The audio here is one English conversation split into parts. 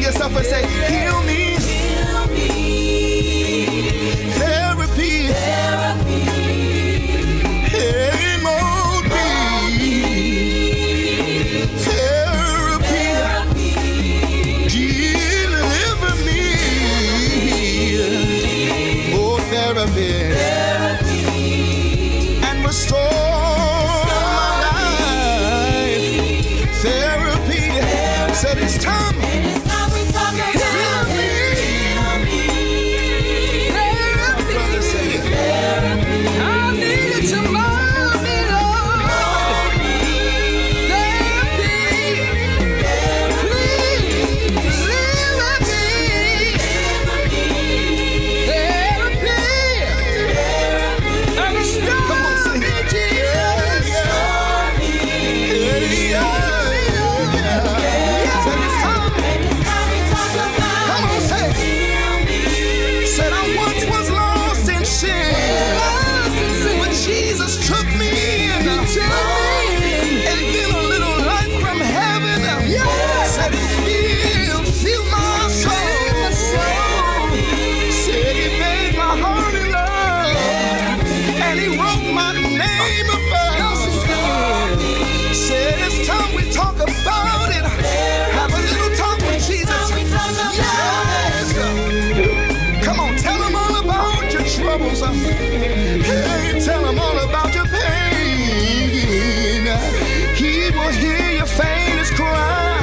yourself and say, heal me. Heal me. Therapy. Therapy. Emote me. Therapy. Deliver me. Oh, therapy. And restore my life. Therapy. Said it's time. It's time we talk about hey, tell him all about your pain. He will hear your faintest cry.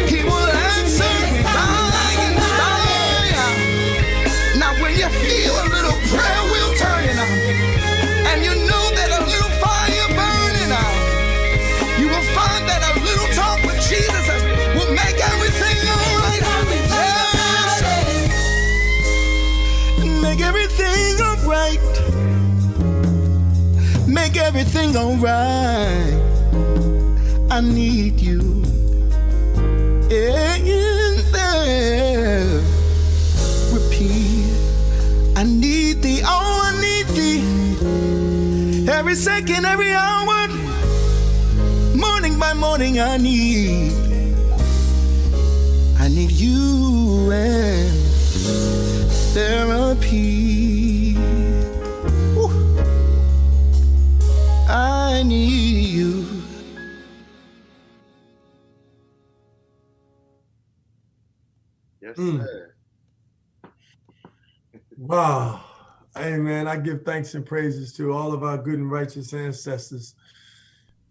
He will answer by and by. Now when you feel a little prayer wheel turning on, and you know that a little fire burning on, you will find that a little talk with Jesus will make everything all right. Yes. Make everything all right. Make everything all right. I need you in there. Repeat. I need thee. Oh, I need thee. Every second, every hour. Morning by morning, I need you and therapy. Woo. I need you. Yes, sir. Wow. Hey, man, I give thanks and praises to all of our good and righteous ancestors.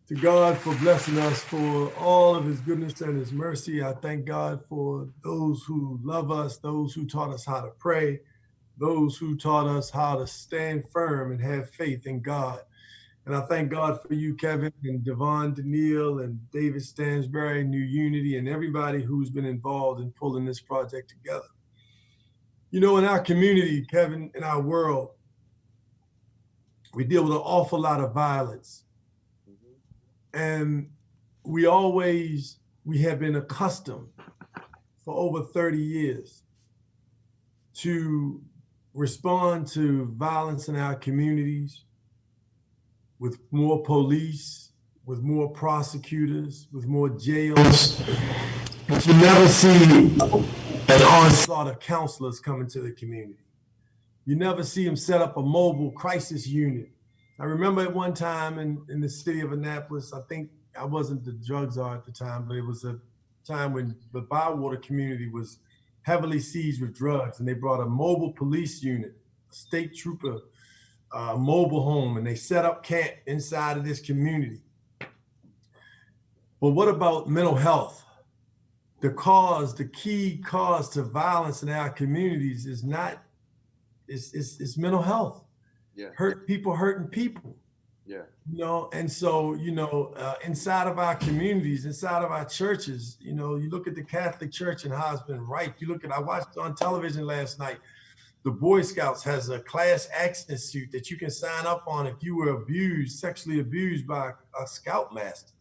To God for blessing us, for all of his goodness and his mercy. I thank God for those who love us, those who taught us how to pray, those who taught us how to stand firm and have faith in God. And I thank God for you, Kevin, and Devon Daniel, and David Stansberry, New Unity, and everybody who's been involved in pulling this project together. You know, in our community, Kevin, in our world, we deal with an awful lot of violence. And we have been accustomed for over 30 years to respond to violence in our communities with more police, with more prosecutors, with more jails. But you never see an onslaught of counselors coming to the community. You never see them set up a mobile crisis unit. I remember at one time in the city of Annapolis, I think I wasn't the drug czar at the time, but it was a time when the Bywater community was heavily seized with drugs, and they brought a mobile police unit, a state trooper mobile home, and they set up camp inside of this community. But what about mental health? The key cause to violence in our communities is mental health. Yeah. People hurting people. Yeah. You know, and so, you know, inside of our communities, inside of our churches, you know, you look at the Catholic Church and how it's been raped. I watched on television last night, the Boy Scouts has a class action suit that you can sign up on if you were sexually abused by a scoutmaster.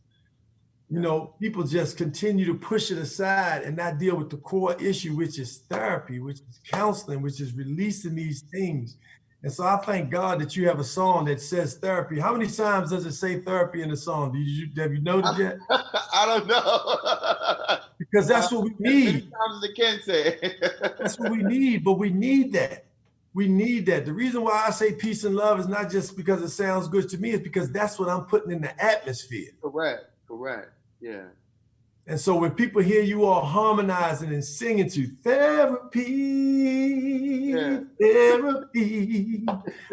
You know, people just continue to push it aside and not deal with the core issue, which is therapy, which is counseling, which is releasing these things. And so I thank God that you have a song that says therapy. How many times does it say therapy in the song? Have you noticed yet? I don't know. because that's what we need. Times as Ken said. That's what we need, but we need that. We need that. The reason why I say peace and love is not just because it sounds good to me, it's because that's what I'm putting in the atmosphere. Correct. Yeah. And so when people hear you all harmonizing and singing to therapy, therapy,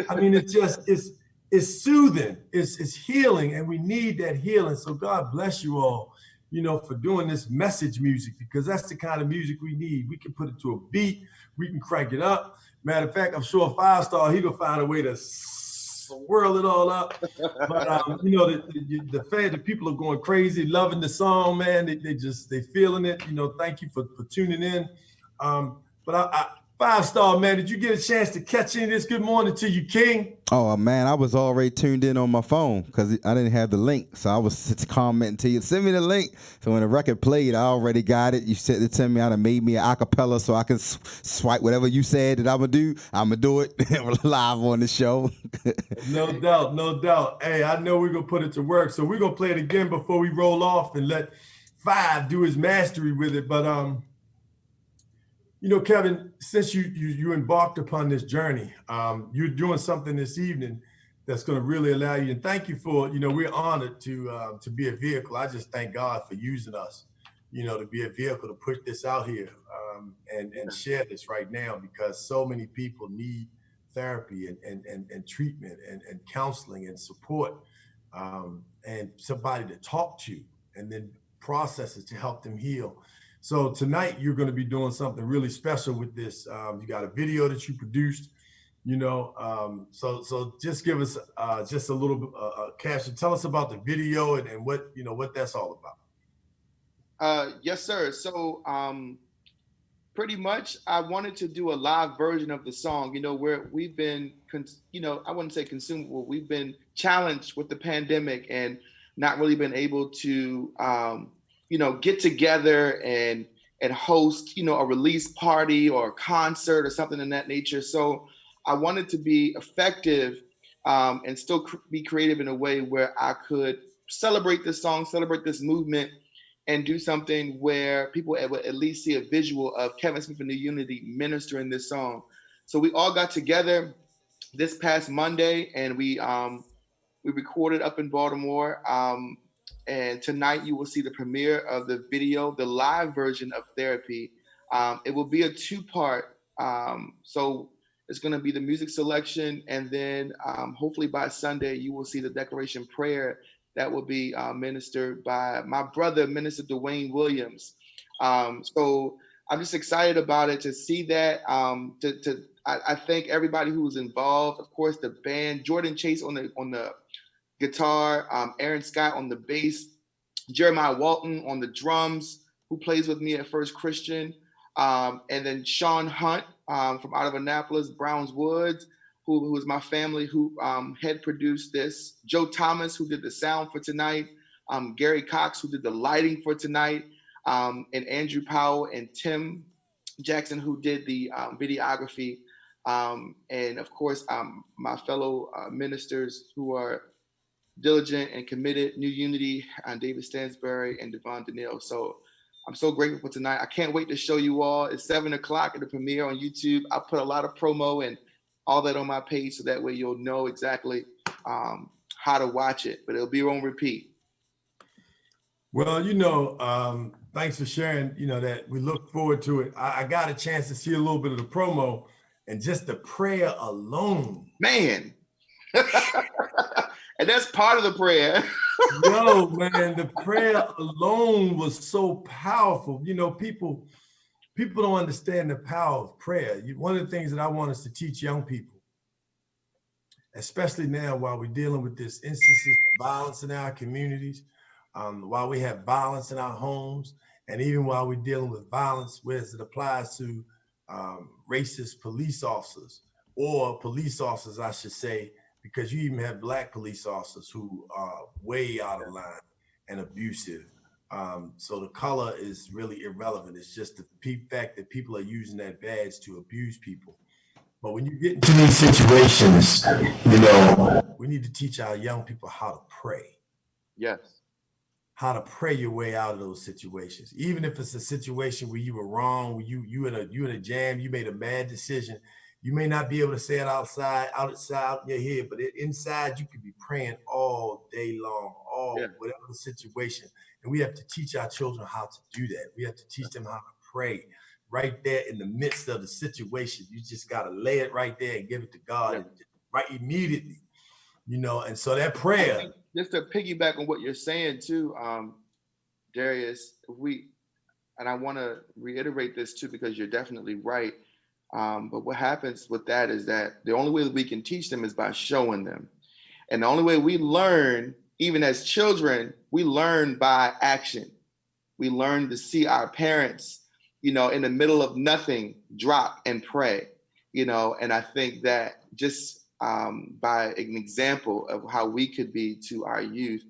I mean, it's soothing, it's healing, and we need that healing. So God bless you all, for doing this message music, because that's the kind of music we need. We can put it to a beat, we can crank it up. Matter of fact, I'm sure 5 Star, he gonna find a way to swirl it all up. But the people are going crazy, loving the song, man. They feeling it. Thank you for tuning in. But 5 Star, man, did you get a chance to catch any of this? Good morning to you, King. Oh, man, I was already tuned in on my phone because I didn't have the link. So I was commenting to you, send me the link. So when the record played, I already got it. You said it to me, I made me an acapella so I can swipe whatever you said that I'm going to do. I'm going to do it live on the show. No doubt. Hey, I know we're going to put it to work. So we're going to play it again before we roll off and let 5 do his mastery with it. But, Kevin, since you embarked upon this journey, you're doing something this evening that's going to really allow you. And thank you for, we're honored to be a vehicle. I just thank God for using us, to be a vehicle to put this out here and share this right now, because so many people need therapy and treatment and counseling and support and somebody to talk to and then processes to help them heal. So tonight you're going to be doing something really special with this. You got a video that you produced, so just give us just a little bit, Cash, and tell us about the video and what that's all about. Yes, sir. So pretty much I wanted to do a live version of the song, where we've been, I wouldn't say consumed, well, we've been challenged with the pandemic and not really been able to, get together and host, a release party or a concert or something in that nature. So I wanted to be effective and still be creative in a way where I could celebrate this song, celebrate this movement, and do something where people would at least see a visual of Kevin Smith and New Unity ministering this song. So we all got together this past Monday and we recorded up in Baltimore. And tonight you will see the premiere of the video, the live version of Therapy. It will be a 2-part. So it's going to be the music selection. And then hopefully by Sunday, you will see the declaration prayer that will be ministered by my brother, Minister Dwayne Williams. So I'm just excited about it, to see that. I thank everybody who was involved. Of course, the band, Jordan Chase on the guitar, Aaron Scott on the bass, Jeremiah Walton on the drums, who plays with me at First Christian, and then Sean Hunt from out of Annapolis, Browns Woods, who is my family, who had produced this, Joe Thomas, who did the sound for tonight, Gary Cox, who did the lighting for tonight, and Andrew Powell and Tim Jackson, who did the videography, and of course, my fellow ministers who are diligent and committed, New Unity, and David Stansbury and Devon Danielle. So I'm so grateful for tonight. I can't wait to show you all. It's 7:00 at the premiere on YouTube. I put a lot of promo and all that on my page, so that way you'll know exactly how to watch it, but it'll be on repeat. Well, thanks for sharing, that we look forward to it. I got a chance to see a little bit of the promo, and just the prayer alone. Man. And that's part of the prayer. Yo, man, the prayer alone was so powerful. People don't understand the power of prayer. One of the things that I want us to teach young people, especially now while we're dealing with this instances of violence in our communities, while we have violence in our homes, and even while we're dealing with violence as it applies to racist police officers, or police officers, I should say, because you even have Black police officers who are way out of line and abusive. So the color is really irrelevant. It's just the fact that people are using that badge to abuse people. But when you get into these situations, we need to teach our young people how to pray. Yes. how to pray your way out of those situations. Even if it's a situation where you were wrong, where you in a jam, you made a bad decision. You may not be able to say it outside in your head, but inside you could be praying all day long, whatever the situation. And we have to teach our children how to do that. We have to teach them how to pray right there in the midst of the situation. You just got to lay it right there and give it to God right immediately, and so that prayer. Just to piggyback on what you're saying too, Darius, and I want to reiterate this too, because you're definitely right. But what happens with that is that the only way that we can teach them is by showing them. And the only way we learn, even as children, we learn by action. We learn to see our parents, in the middle of nothing, drop and pray, and I think that just by an example of how we could be to our youth,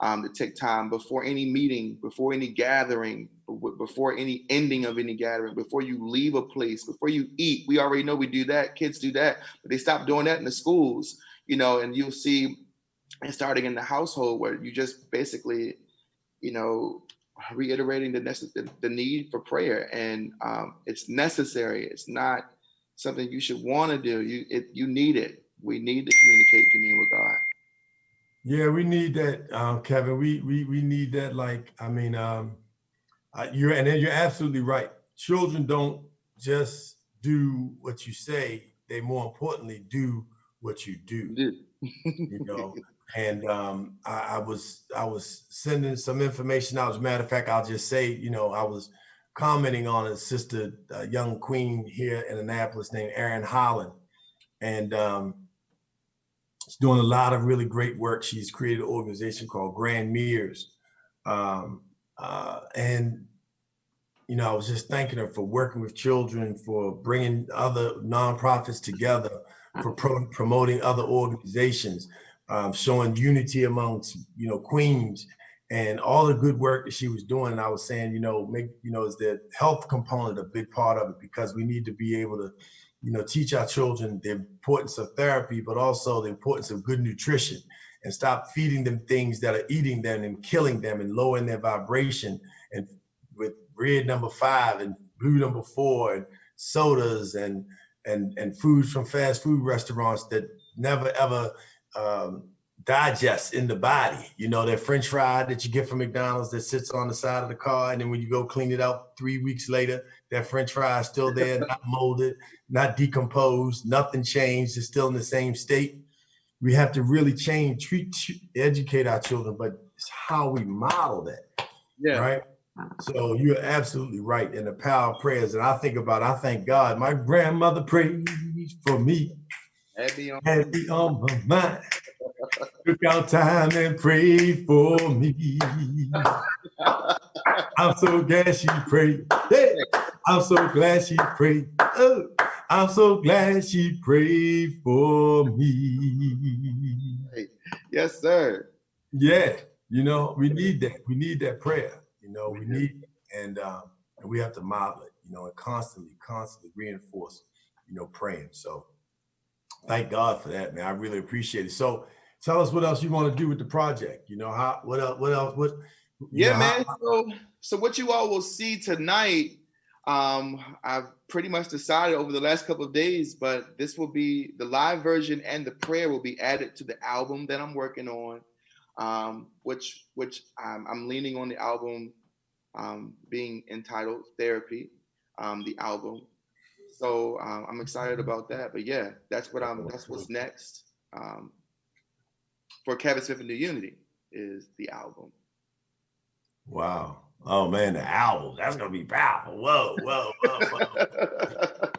to take time before any meeting, before any gathering, before any ending of any gathering, before you leave a place, before you eat. We already know we do that. Kids do that, but they stop doing that in the schools, and you'll see, and starting in the household, where you just basically, reiterating the need for prayer. And it's necessary. It's not something you should want to do. You need it. We need to communicate and commune with God. Yeah, we need that, Kevin. We need that. You're absolutely right. Children don't just do what you say; they more importantly do what you do. And I was sending some information out. As a matter of fact, I'll just say, I was commenting on a sister, a young queen here in Annapolis named Erin Holland, and she's doing a lot of really great work. She's created an organization called Grand Mirrors. And, I was just thanking her for working with children, for bringing other nonprofits together, for promoting other organizations, showing unity amongst, queens, and all the good work that she was doing. And I was saying, is the health component a big part of it, because we need to be able to teach our children the importance of therapy, but also the importance of good nutrition, and stop feeding them things that are eating them and killing them and lowering their vibration, and with red number 5 and blue number 4 and sodas and foods from fast food restaurants that never ever digest in the body. That French fry that you get from McDonald's that sits on the side of the car, and then when you go clean it out 3 weeks later, that French fry is still there, not molded, not decomposed, nothing changed, it's still in the same state. We have to really educate our children, but it's how we model that, right? So you're absolutely right in the power of prayers. And I thank God, my grandmother prayed for me, heavy on my mind. Took out time and prayed for me. I'm so glad she prayed. Hey, I'm so glad she prayed. Oh, I'm so glad she prayed for me. Yes, sir. Yeah, we need that. We need that prayer. We need it. And we have to model it, and constantly reinforce, praying. So thank God for that, man. I really appreciate it. So tell us what else you want to do with the project. What else? Man. So what you all will see tonight, I've pretty much decided over the last couple of days, but this will be the live version, and the prayer will be added to the album that I'm working on, which I'm leaning on the album being entitled Therapy, the album. So I'm excited about that. But yeah, that's what's next. For Kevin Smith and New Unity is the album. Wow. Oh man, the album, that's gonna be powerful. Whoa.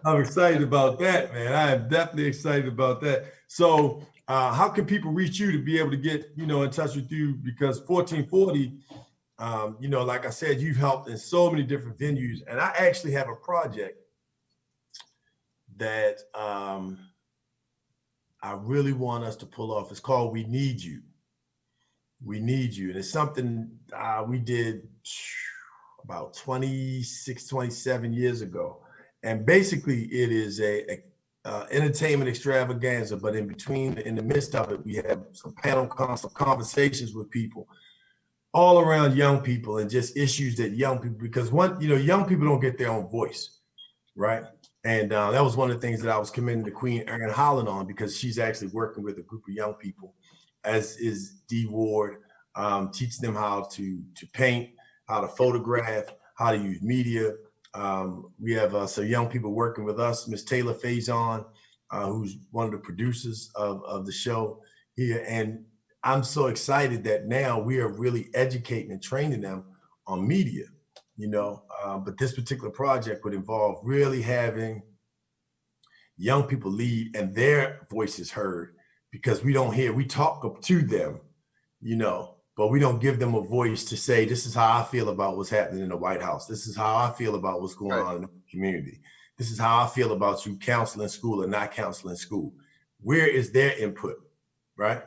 I'm excited about that, man. I am definitely excited about that. So how can people reach you to be able to get, in touch with you? Because 1440, like I said, you've helped in so many different venues. And I actually have a project that I really want us to pull off. It's called We Need You. We Need You. And it's something we did about 26, 27 years ago. And basically it is a entertainment extravaganza, but in the midst of it, we have some panel conversations with people all around young people and just issues that young people, because young people don't get their own voice, right? And that was one of the things that I was commending the Queen Erin Holland on, because she's actually working with a group of young people, as is Dee Ward, teaching them how to paint, how to photograph, how to use media. We have some young people working with us, Miss Taylor Faison, who's one of the producers of the show here. And I'm so excited that now we are really educating and training them on media, but this particular project would involve really having young people lead and their voices heard, because we talk to them, but we don't give them a voice to say, this is how I feel about what's happening in the White House. This is how I feel about what's going on in the community. This is how I feel about you counseling school or not counseling school. Where is their input, right?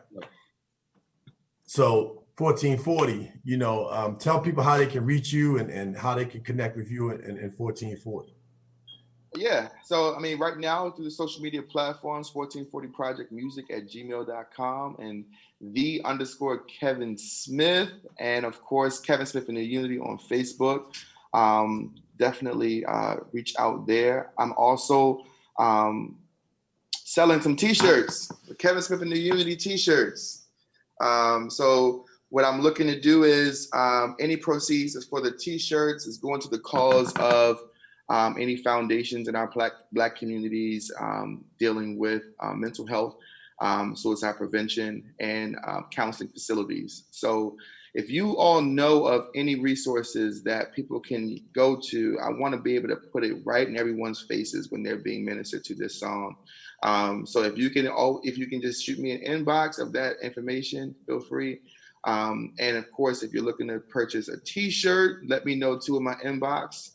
So 1440, tell people how they can reach you and how they can connect with you in 1440. Yeah. So, right now through the social media platforms, 1440projectmusic@gmail.com and _Kevin Smith. And of course, Kevin Smith and the Unity on Facebook. Definitely reach out there. I'm also selling some t-shirts, the Kevin Smith and the Unity t-shirts. So what I'm looking to do is any proceeds is for the t-shirts is going to the cause of any foundations in our Black communities dealing with mental health, suicide prevention, and counseling facilities. So if you all know of any resources that people can go to, I want to be able to put it right in everyone's faces when they're being ministered to this song. So if you can just shoot me an inbox of that information, feel free. And of course, if you're looking to purchase a t-shirt, let me know too in my inbox.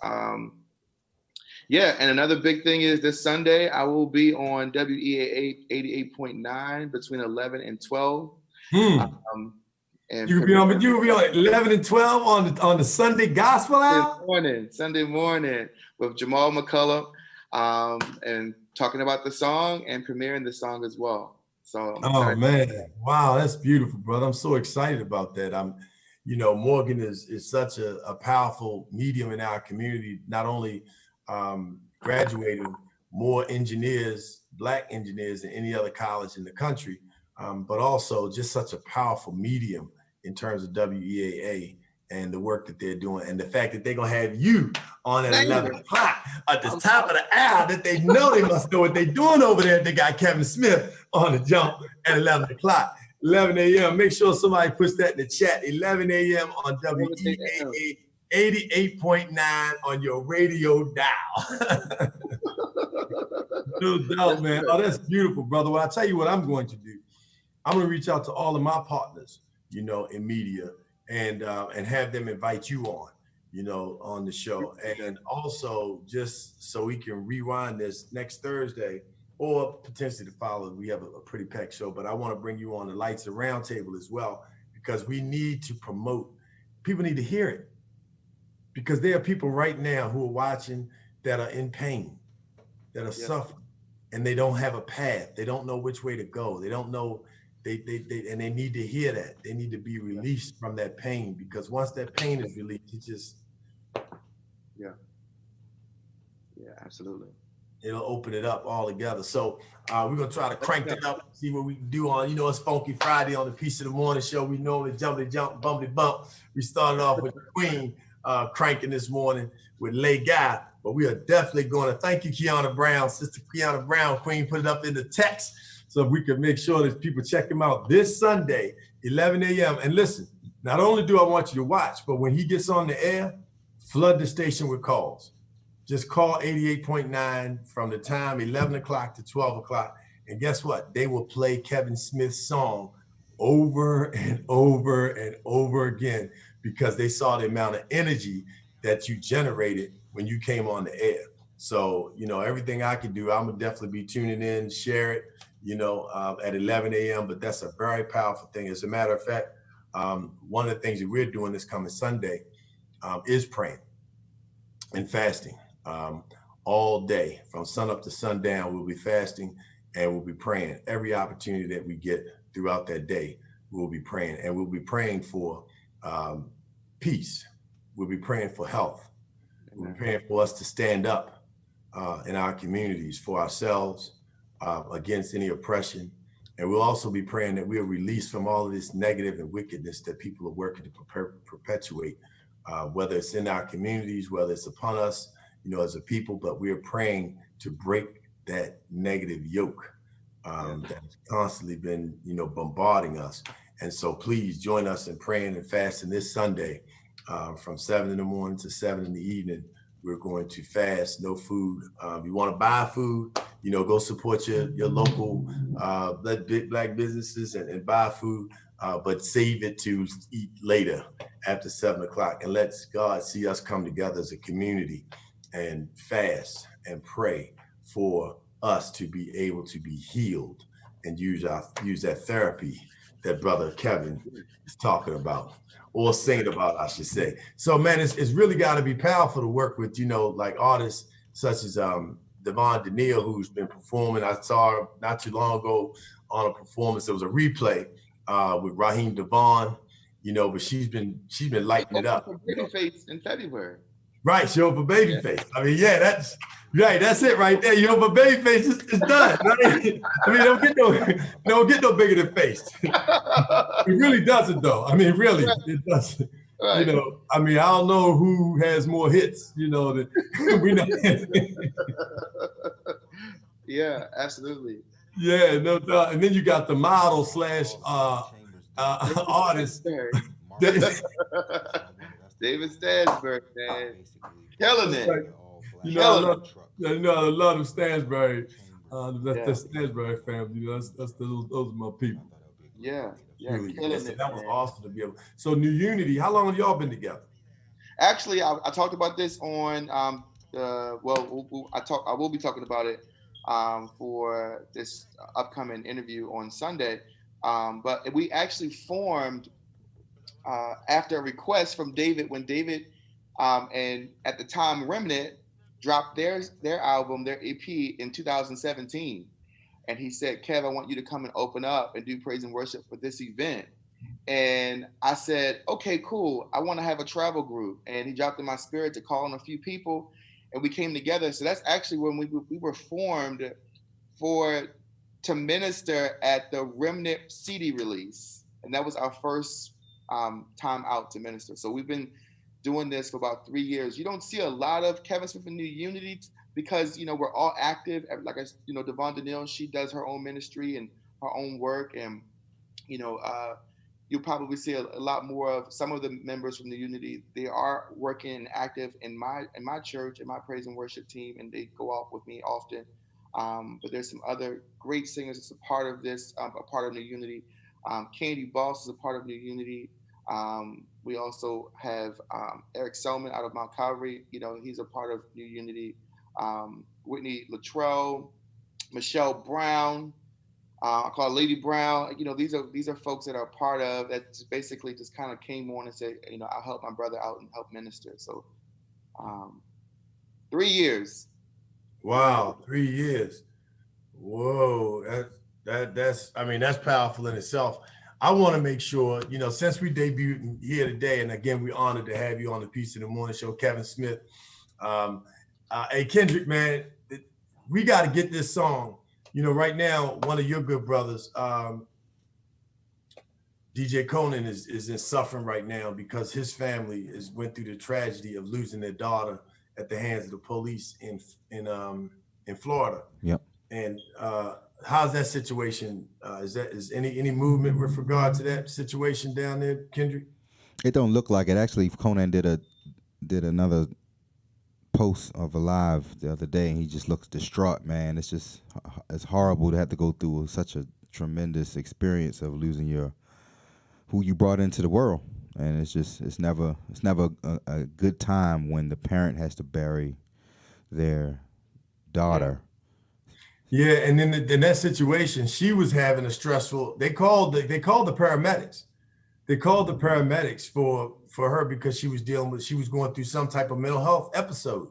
Yeah, and another big thing is this Sunday, I will be on WEAA 88.9 between 11 and 12. And you will be on 11 and 12 on the Sunday Gospel Hour? Sunday morning with Jamal McCullough, and talking about the song and premiering the song as well. So man, wow, that's beautiful, brother. I'm so excited about that. Morgan is such a powerful medium in our community, not only graduating more engineers, Black engineers than any other college in the country, but also just such a powerful medium in terms of WEAA and the work that they're doing, and the fact that they're gonna have you on at 11 o'clock at the top of the hour, that they know they must know what they're doing over there. They got Kevin Smith on the jump at 11 o'clock, 11 a.m. Make sure somebody puts that in the chat. 11 a.m. on WEAA 88.9 on your radio dial. No doubt, man. Oh, that's beautiful, brother. Well, I'll tell you what I'm going to do. I'm going to reach out to all of my partners, in media, and have them invite you on, on the show. And also, just so we can rewind this next Thursday, or potentially to follow, we have a pretty packed show, but I want to bring you on the Lights and Roundtable as well, because we need to promote. People need to hear it, because there are people right now who are watching that are in pain, that are suffering, and they don't have a path. They don't know which way to go. They don't know. They need to hear that. They need to be released from that pain, because once that pain is released, it just absolutely. It'll open it up all together. So we're gonna try to crank it up, see what we can do on. It's Funky Friday on the Piece of the Morning show. We normally jump, bumpity bump. We started off with the Queen cranking this morning with Lay Guy, but we are definitely going to thank you, Kiana Brown, Sister Kiana Brown. Queen put it up in the text, so we can make sure that people check him out this Sunday, 11 a.m. And listen, not only do I want you to watch, but when he gets on the air, flood the station with calls. Just call 88.9 from the time 11 o'clock to 12 o'clock. And guess what? They will play Kevin Smith's song over and over and over again, because they saw the amount of energy that you generated when you came on the air. So, everything I can do, I'm gonna definitely be tuning in, share it, at 11 a.m. But that's a very powerful thing. As a matter of fact, one of the things that we're doing this coming Sunday is praying and fasting. All day from sun up to sundown, we'll be fasting and we'll be praying. Every opportunity that we get throughout that day, we'll be praying, and we'll be praying for peace. We'll be praying for health. We'll be praying for us to stand up in our communities for ourselves against any oppression. And we'll also be praying that we are released from all of this negative and wickedness that people are working to perpetuate, whether it's in our communities, whether it's upon us, as a people, but we are praying to break that negative yoke that's constantly been, bombarding us. And so please join us in praying and fasting this Sunday from 7 in the morning to 7 in the evening. We're going to fast, no food. You want to buy food, go support your local big black businesses and buy food, but save it to eat later after 7 o'clock. And let God see us come together as a community and fast and pray for us to be able to be healed and use that therapy that Brother Kevin is talking about, or saying about, I should say. So, man, it's really got to be powerful to work with, like artists such as Devon Danielle, who's been performing. I saw her not too long ago on a performance. It was a replay with Raheem Devon, but she's been lighting it up. Babyface in February. Right, show up for Babyface. I mean, yeah, that's right. That's it right there. For Babyface, it's done. I mean, don't get no bigger than face. It really doesn't, though. I mean, really, it doesn't. Right. I mean, I don't know who has more hits. Than we know. Yeah, absolutely. Yeah, no doubt. And then you got the model / artist. David Stansbury, man. Killing it. Right. I love Stansbury. The Stansbury family. Those are my people. Yeah. Really, that was awesome to be able. So New Unity, how long have y'all been together? Actually, I talked about this on I will be talking about it for this upcoming interview on Sunday. But we actually formed after a request from David, when David and at the time Remnant dropped their album, their EP in 2017. And he said, Kev, I want you to come and open up and do praise and worship for this event. And I said, okay, cool. I want to have a travel group. And he dropped in my spirit to call on a few people, and we came together. So that's actually when we were formed to minister at the Remnant CD release. And that was our first time out to minister. So we've been doing this for about 3 years. You don't see a lot of Kevin Smith and New Unity because, we're all active. Like Devon Danielle, she does her own ministry and her own work. And, you'll probably see a lot more of some of the members from the Unity. They are working and active in my church, in my praise and worship team, and they go off with me often. But there's some other great singers that's a part of this, a part of New Unity. Candy Boss is a part of New Unity. We also have Eric Selman out of Mount Calvary. He's a part of New Unity. Whitney Luttrell, Michelle Brown, I call her Lady Brown. These are folks that are part of that. Basically, just kind of came on and said, I'll help my brother out and help minister. So, 3 years. Wow, 3 years. Whoa, that's powerful in itself. I want to make sure, since we debuted here today, and again, we're honored to have you on the Peace in the Morning Show, Kevin Smith. Hey, Kendrick, man, we got to get this song. Right now, one of your good brothers, DJ Conan, is in suffering right now because his family went through the tragedy of losing their daughter at the hands of the police in Florida. Yep. And how's that situation? Is any movement with regard to that situation down there, Kendrick? It don't look like it. Actually, Conan did another post of a live the other day, and he just looks distraught, man. It's horrible to have to go through such a tremendous experience of losing who you brought into the world, and it's never a good time when the parent has to bury their daughter. Yeah, and then in that situation, she was having a stressful. They called the paramedics. They called the paramedics for her because she was going through some type of mental health episode,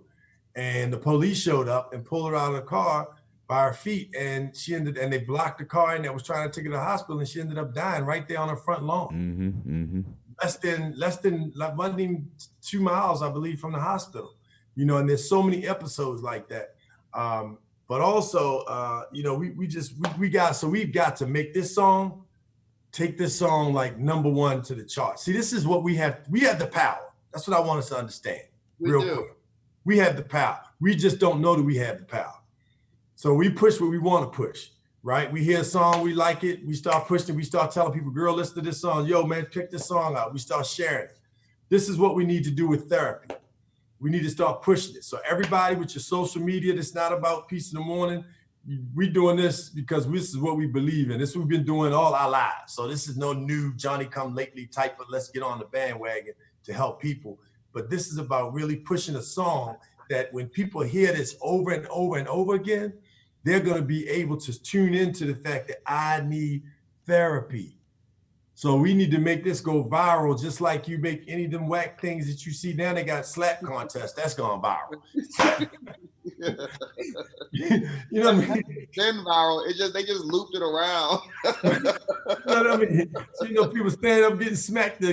and the police showed up and pulled her out of the car by her feet, and they blocked the car and that was trying to take her to the hospital, and she ended up dying right there on her front lawn. Mm-hmm, mm-hmm. less than like running 2 miles, I believe, from the hospital. You know, and there's so many episodes like that. But also, you know, we've got to make this song, take this song like #1 to the chart. See, this is what we have. We have the power. That's what I want us to understand. We real do. quick. We have the power. We just don't know that we have the power. So we push what we want to push, right? We hear a song, we like it, we start pushing it, we start telling people, girl, listen to this song. Yo, man, check this song out. We start sharing it. This is what we need to do with therapy. We need to start pushing it. So everybody with your social media, that's not about peace in the morning. We're doing this because this is what we believe in. This is what we've been doing all our lives. So this is no new Johnny come lately type of let's get on the bandwagon to help people. But this is about really pushing a song that when people hear this over and over and over again, they're going to be able to tune into the fact that I need therapy. So we need to make this go viral, just like you make any of them whack things that you see now. They got slap contests. That's going viral. You know what I mean? Been viral. They just looped it around. You know what I mean? So, you know, people stand up getting smacked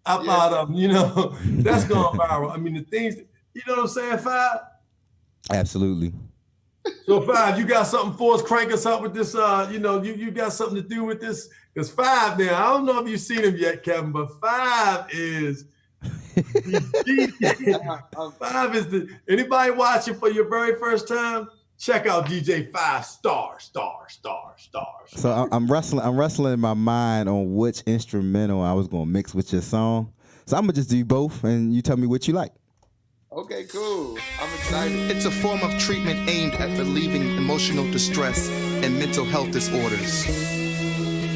up out of them, you know. That's going viral. I mean, the things, you know what I'm saying, Five? Absolutely. So Five, you got something for us? Crank us up with this. You know, you got something to do with this? Because Five now, I don't know if you've seen him yet, Kevin, but Five is Five is anybody watching for your very first time, check out DJ 5 star. So I'm wrestling in my mind on which instrumental I was gonna mix with your song. So I'm gonna just do both, and you tell me what you like. Okay, cool. I'm excited. It's a form of treatment aimed at relieving emotional distress and mental health disorders.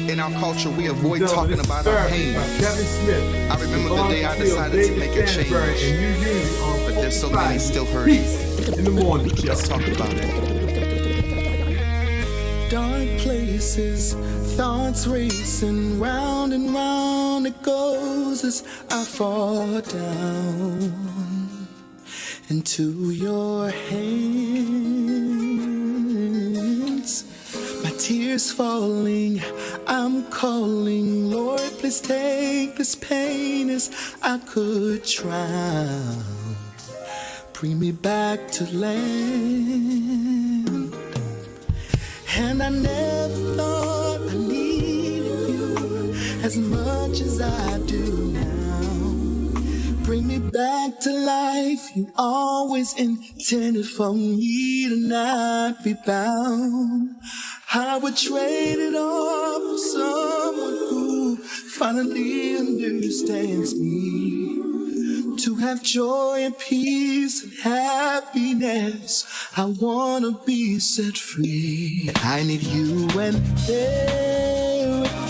In our culture, we avoid talking about our pain. Kevin Smith. I remember the day I decided to make a change, but there's so many still hurting. In the morning, Let's talk about it. Dark places, thoughts racing round and round it goes as I fall down into your hands. My tears falling, I'm calling, Lord, please take this pain as I could drown. Bring me back to land. And I never thought I needed you as much as I do now. Bring me back to life. You always intended for me to not be bound. I would trade it all for someone who finally understands me. To have joy and peace and happiness, I wanna be set free. I need you and therapy.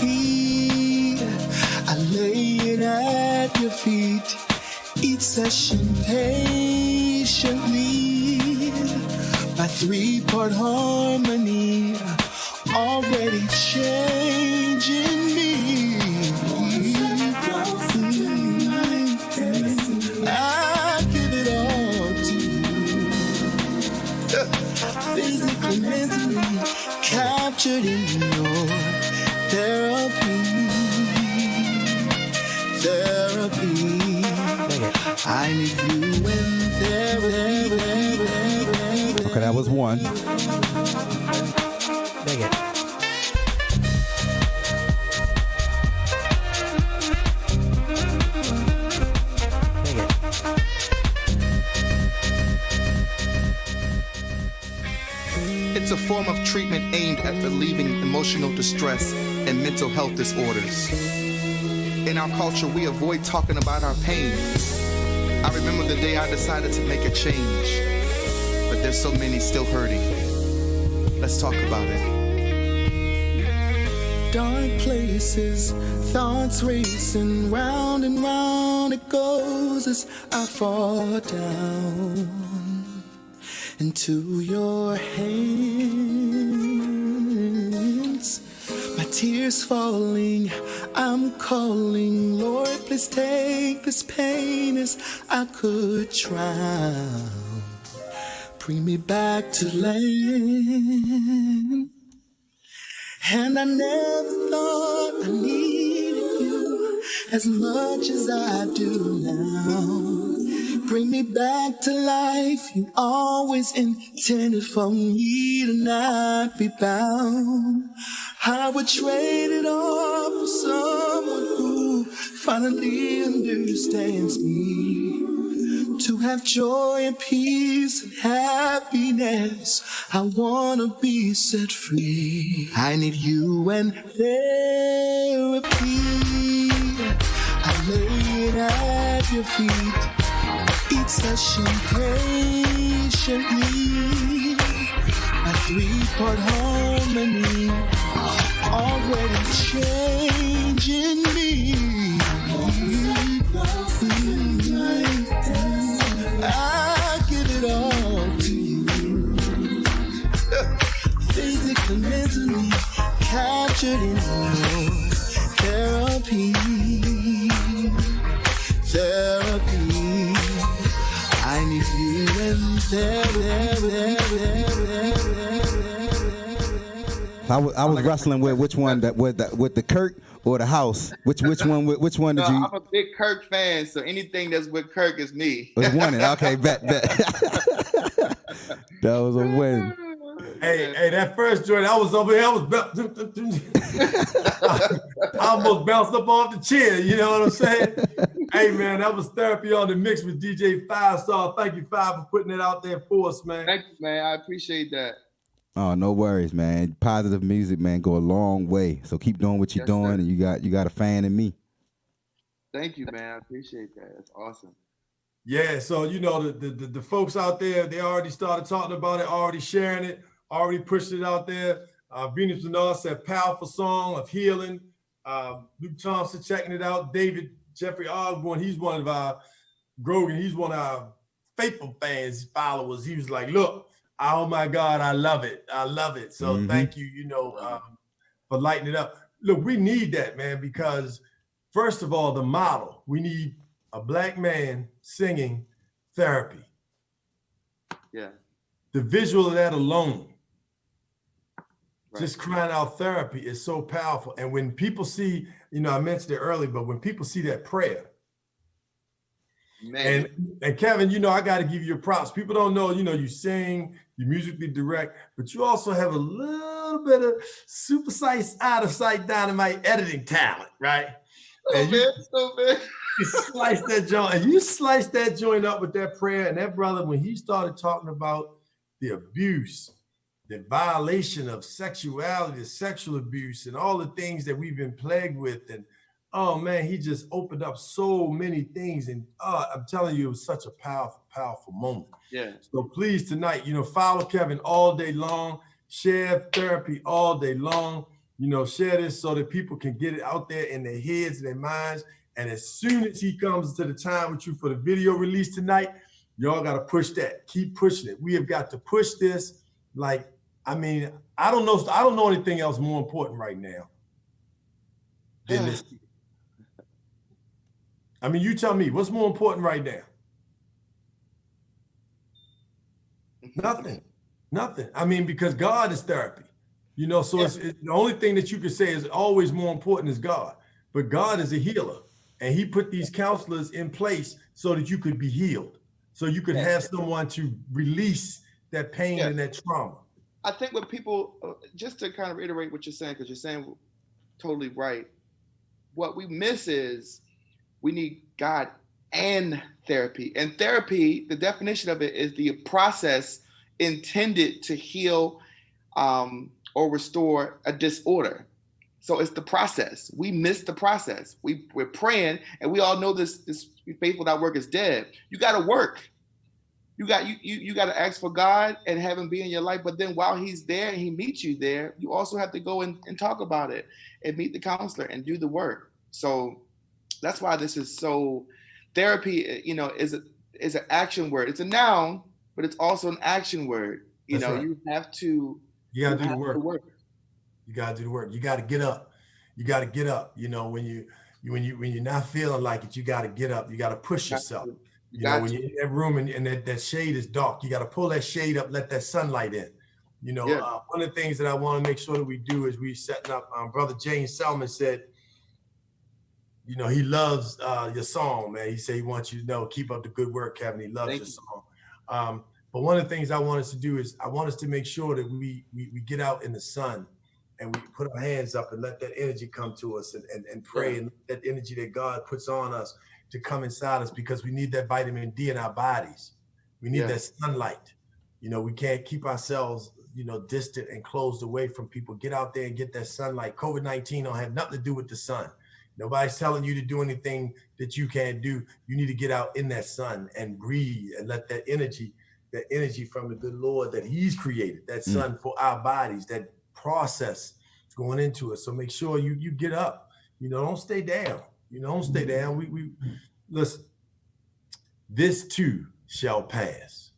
I lay it at your feet, each session patiently. My 3-part harmony already changing me. I give it all to you. Physically, mentally, captured in your therapy. I need you in therapy. Okay, that was one. Dang it. It's a form of treatment aimed at relieving emotional distress and mental health disorders. In our culture, we avoid talking about our pain. I remember the day I decided to make a change, but there's so many still hurting. Let's talk about it. Dark places, thoughts racing round and round it goes as I fall down into your hands. My tears falling, I'm calling, Lord, please take this pain as I could drown. Bring me back to land. And I never thought I needed you as much as I do now. Bring me back to life. You always intended for me to not be bound. I would trade it all for someone who finally understands me. To have joy and peace and happiness, I wanna be set free. I need you and therapy. I lay it at your feet. Each session patiently, a three-part harmony already changing me. I give it all to you, physically, mentally, captured in your therapy. I need you and I was wrestling with which one with the Kirk or the house. Which one did you? I'm a big Kirk fan, so anything that's with Kirk is me. Was winning. Okay, bet. That was a win. Hey, that first joint, I was over here. I almost bounced up off the chair. You know what I'm saying? Hey, man, that was Therapy on the Mix with DJ 5-Star. Thank you, Five, for putting it out there for us, man. Thank you, man. I appreciate that. Oh, no worries, man. Positive music, man, go a long way. So keep doing what you're doing, and you got a fan in me. Thank you, man. I appreciate that. That's awesome. Yeah, so you know the folks out there, they already started talking about it, already sharing it, already pushed it out there. Venus Bernard said, powerful song of healing. Luke Thompson checking it out. David Jeffrey Osborne, he's one of our Grogan, he's one of our faithful fans, followers. He was like, look, oh my God, I love it. I love it. So thank you, for lighting it up. Look, we need that, man, because first of all, the model, we need a Black man singing therapy. Yeah. The visual of that alone, just crying out therapy is so powerful. And when people see, I mentioned it earlier, but when people see that prayer, man. And Kevin, I got to give you your props. People don't know, you sing, you musically direct, but you also have a little bit of super size, out of sight, dynamite editing talent, right? So bad. You slice that joint up with that prayer. And that brother, when he started talking about the abuse, the violation of sexuality, the sexual abuse, and all the things that we've been plagued with, and oh man, he just opened up so many things. And I'm telling you, it was such a powerful, powerful moment. Yeah. So please tonight, follow Kevin all day long, share therapy all day long, share this so that people can get it out there in their heads and their minds. And as soon as he comes to the time with you for the video release tonight, y'all got to push that. Keep pushing it. We have got to push this. I don't know anything else more important right now than this. You tell me, what's more important right now? Nothing. Because God is therapy. So it's the only thing that you can say is always more important is God. But God is a healer. And he put these counselors in place so that you could be healed. So you could have someone to release that pain and that trauma. I think what people, just to kind of reiterate what you're saying, because you're saying totally right. What we miss is we need God and therapy. And therapy, the definition of it is the process intended to heal or restore a disorder. So it's the process. We miss the process. We're praying, and we all know this faith without work is dead. You got to work. You got to ask for God and have him be in your life. But then while he's there and he meets you there, you also have to go and talk about it and meet the counselor and do the work. So that's why this is so, therapy, is an action word. It's a noun, but it's also an action word. You have to. You got to do the work. You got to do the work. You got to get up. You got to get up. When you're not feeling like it, you got to get up. You got to push yourself. When you're in that room and that shade is dark, you got to pull that shade up, let that sunlight in. One of the things that I want to make sure that we do is we setting up. Brother James Selman said, he loves your song, man. He said he wants you to know, keep up the good work, Kevin. He loves Thank your you. song. But one of the things I want us to do is I want us to make sure that we get out in the sun and we put our hands up and let that energy come to us and pray, and that energy that God puts on us to come inside us, because we need that vitamin D in our bodies. We need that sunlight. We can't keep ourselves, distant and closed away from people. Get out there and get that sunlight. COVID-19 don't have nothing to do with the sun. Nobody's telling you to do anything that you can't do. You need to get out in that sun and breathe and let that energy from the good Lord that he's created, that sun for our bodies, that process going into it. So make sure you get up, don't stay down, don't stay down. We listen, this too shall pass.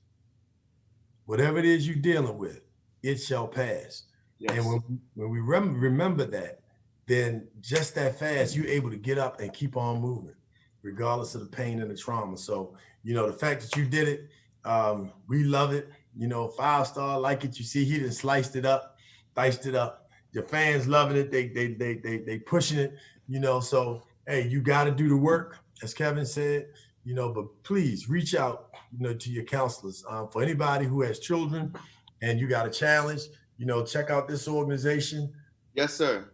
Whatever it is you're dealing with, it shall pass. Yes. And when we remember that, then just that fast, you're able to get up and keep on moving, regardless of the pain and the trauma. So, the fact that you did it, we love it. 5-star, like it. You see, he done sliced it up, diced it up. Your fans loving it. They pushing it. So hey, you got to do the work, as Kevin said. But please reach out, to your counselors. For anybody who has children and you got a challenge, check out this organization. Yes, sir.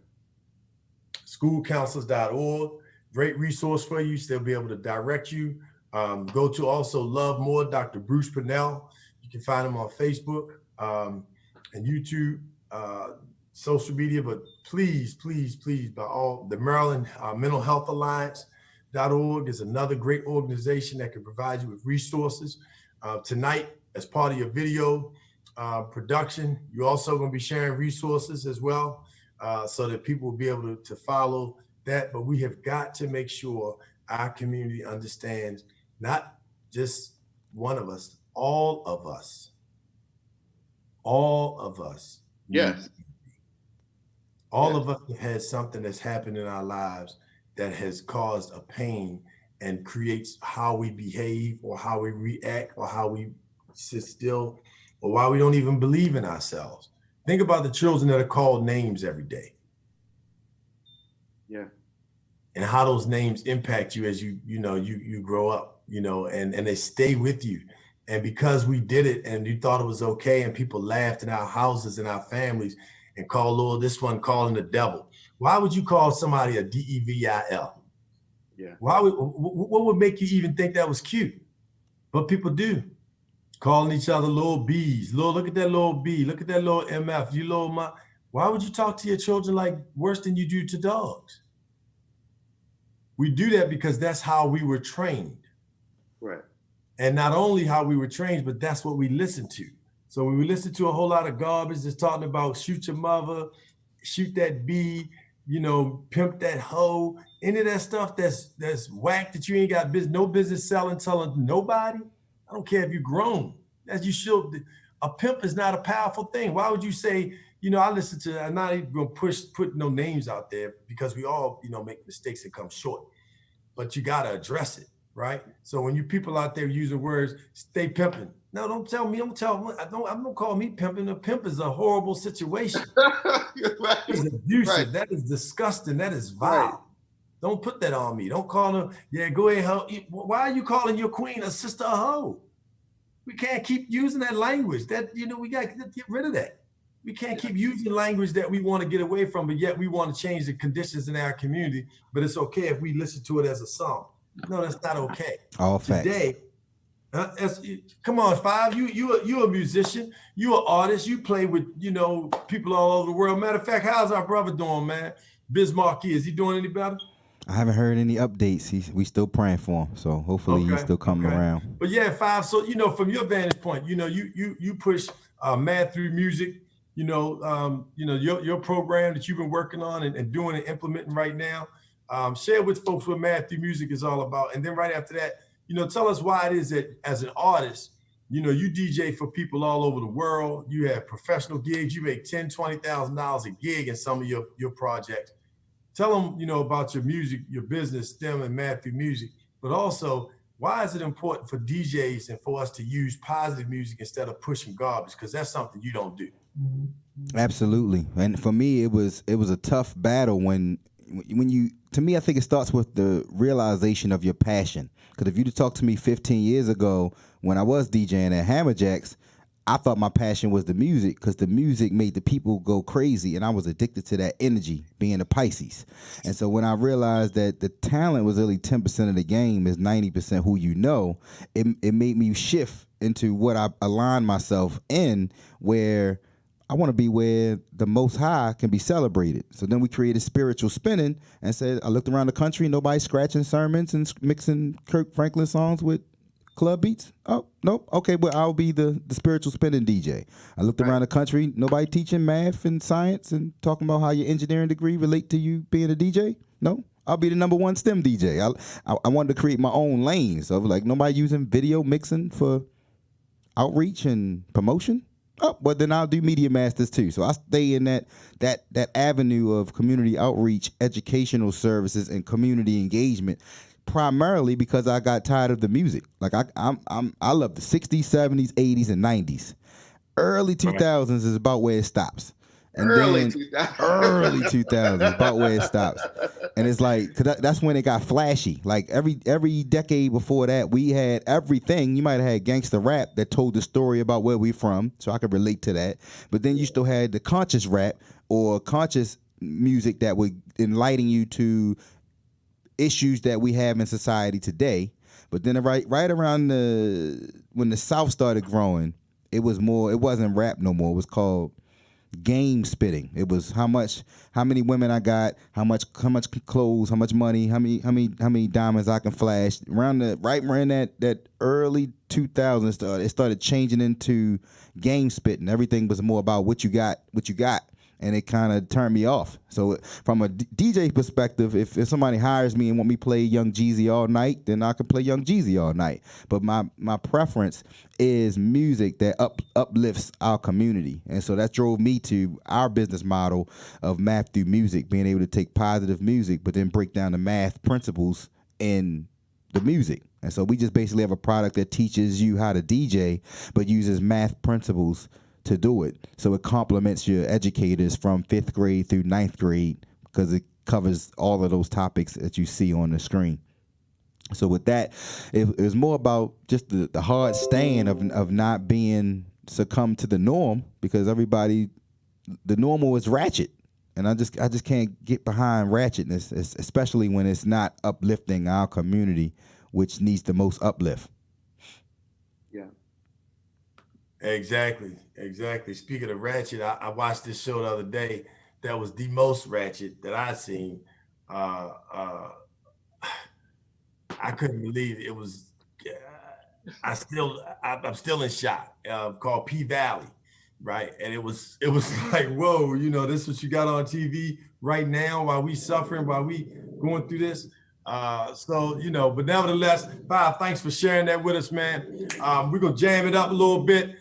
Schoolcounselors.org. Great resource for you. They'll be able to direct you. Go to also Love More, Dr. Bruce Purnell. You can find him on Facebook and YouTube, social media. But please, by all, the Maryland Mental Health Alliance.org is another great organization that can provide you with resources. Tonight, as part of your video production, you're also going to be sharing resources as well, so that people will be able to follow that. But we have got to make sure our community understands, not just one of us, all of us. Yes. All of us have had something that's happened in our lives that has caused a pain and creates how we behave or how we react or how we sit still or why we don't even believe in ourselves. Think about the children that are called names every day. Yeah. And how those names impact you as you grow up, and they stay with you. And because we did it and you thought it was okay and people laughed in our houses and our families and called Lord, this one calling the devil. Why would you call somebody a DEVIL? Yeah. What would make you even think that was cute? But people do. Calling each other little B's. Look at that little B. Look at that little MF. You little my. Why would you talk to your children like worse than you do to dogs? We do that because that's how we were trained. Right. And not only how we were trained, but that's what we listened to. So when we listen to a whole lot of garbage that's talking about shoot your mother, shoot that bee, pimp that hoe, any of that stuff that's whack that you ain't got no business telling nobody. I don't care if you're grown. As you should. A pimp is not a powerful thing. Why would you say, I listen to, I'm not even gonna put no names out there because we all, make mistakes and come short. But you gotta address it, right? So when you people out there using words, stay pimping. No, don't tell me. I'm gonna call me pimping. A pimp is a horrible situation. Right. It's abusive. Right. That is disgusting. That is vile. Right. Don't put that on me. Don't call her. Yeah, go ahead. Hoe. Why are you calling your queen a sister a hoe? We can't keep using that language. That we got to get rid of that. We can't keep using language that we want to get away from, but yet we want to change the conditions in our community. But it's okay if we listen to it as a song. No, that's not okay. All facts. Today, come on, Five. You a musician. You an artist. You play with people all over the world. Matter of fact, how's our brother doing, man? Bismarck, is he doing any better? I haven't heard any updates. We still praying for him, so hopefully he's still coming around. But yeah, Five. So from your vantage point, you push math through music. Your program that you've been working on and doing and implementing right now. Share with folks what math through music is all about, and then right after that, tell us why it is that as an artist, you DJ for people all over the world. You have professional gigs. You make $10,000, $20,000 a gig in some of your projects. Tell them, about your music, your business, STEM and math through music, but also why is it important for DJs and for us to use positive music instead of pushing garbage? Because that's something you don't do. Absolutely. And for me, it was a tough battle when when you, to me, I think it starts with the realization of your passion. Because if you'd have talked to me 15 years ago when I was DJing at Hammerjacks, I thought my passion was the music, because the music made the people go crazy, and I was addicted to that energy, being a Pisces. And so when I realized that the talent was only 10% of the game, is 90% who you know, it made me shift into what I align myself in, where I want to be where the Most High can be celebrated. So then we created Spiritual Spinning and said, I looked around the country, nobody scratching sermons and mixing Kirk Franklin songs with club beats. Oh, nope. Okay, but I'll be the Spiritual Spinning DJ. I looked around the country, nobody teaching math and science and talking about how your engineering degree relate to you being a DJ. No, I'll be the #1 STEM DJ. I wanted to create my own lane. So like nobody using video mixing for outreach and promotion. Oh, but then I'll do media masters too. So I stay in that avenue of community outreach, educational services, and community engagement, primarily because I got tired of the music. Like I love the 60s, 70s, 80s, and 90s. Early 2000s is about where it stops. And early then 2000s. early 2000s, about where it stops. And it's like, cause that's when it got flashy. Like every decade before that, we had everything. You might have had gangster rap that told the story about where we from, so I could relate to that. But then you still had the conscious rap or conscious music that would enlighten you to issues that we have in society today. But then right around when the South started growing, it wasn't rap no more. It was called game spitting. It was how many women I got, how much clothes, how much money, how many diamonds I can flash. Around that early 2000s, it started changing into game spitting. Everything was more about what you got. And it kind of turned me off. So from a DJ perspective, if somebody hires me and want me to play Young Jeezy all night, then I can play Young Jeezy all night. But my preference is music that uplifts our community. And so that drove me to our business model of math through music, being able to take positive music, but then break down the math principles in the music. And so we just basically have a product that teaches you how to DJ, but uses math principles to do it. So it complements your educators from 5th grade through 9th grade, because it covers all of those topics that you see on the screen. So with that, it was more about just the hard stand of not being succumb to the norm, because everybody, the normal is ratchet. And I just can't get behind ratchetness, especially when it's not uplifting our community, which needs the most uplift. Yeah. Exactly. Speaking of ratchet, I watched this show the other day that was the most ratchet that I've seen. I couldn't believe it was. I'm still in shock. Called P Valley, right? And it was like, whoa, this is what you got on TV right now while we suffering, while we going through this. But nevertheless, Five, thanks for sharing that with us, man. We're gonna jam it up a little bit.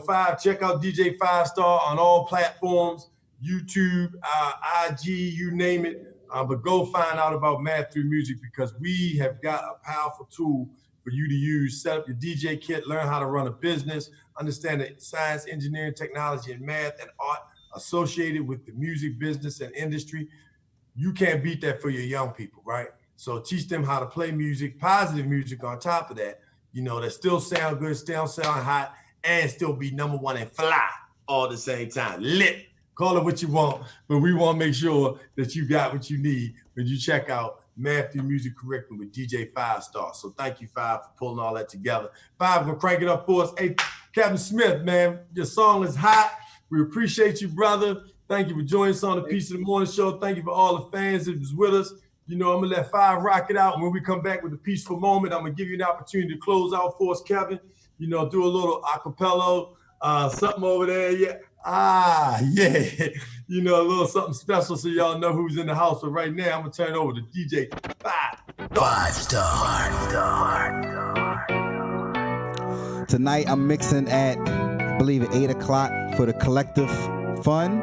Five, check out DJ 5 Star on all platforms, YouTube, IG, you name it. But go find out about Math Through Music, because we have got a powerful tool for you to use. Set up your DJ kit, learn how to run a business, understand the science, engineering, technology, and math and art associated with the music business and industry. You can't beat that for your young people, right? So teach them how to play music, positive music on top of that, that still sound good, still sound hot, and still be #1 and fly all at the same time. Lit. Call it what you want, but we want to make sure that you got what you need when you check out Math Through Music Curriculum with DJ 5 Star. So thank you, Five, for pulling all that together. Five, we'll crank it up for us. Hey, Captain Smith, man, your song is hot. We appreciate you, brother. Thank you for joining us on the Piece of the Morning Show. Thank you for all the fans that was with us. I'm going to let Five rock it out. And when we come back with a peaceful moment, I'm going to give you an opportunity to close out for us, Kevin. Do a little acapella, something over there. Yeah. Yeah. A little something special so y'all know who's in the house. But right now, I'm going to turn it over to DJ 5 Star. Tonight, I'm mixing at, I believe, at 8 o'clock for the Collective Fun.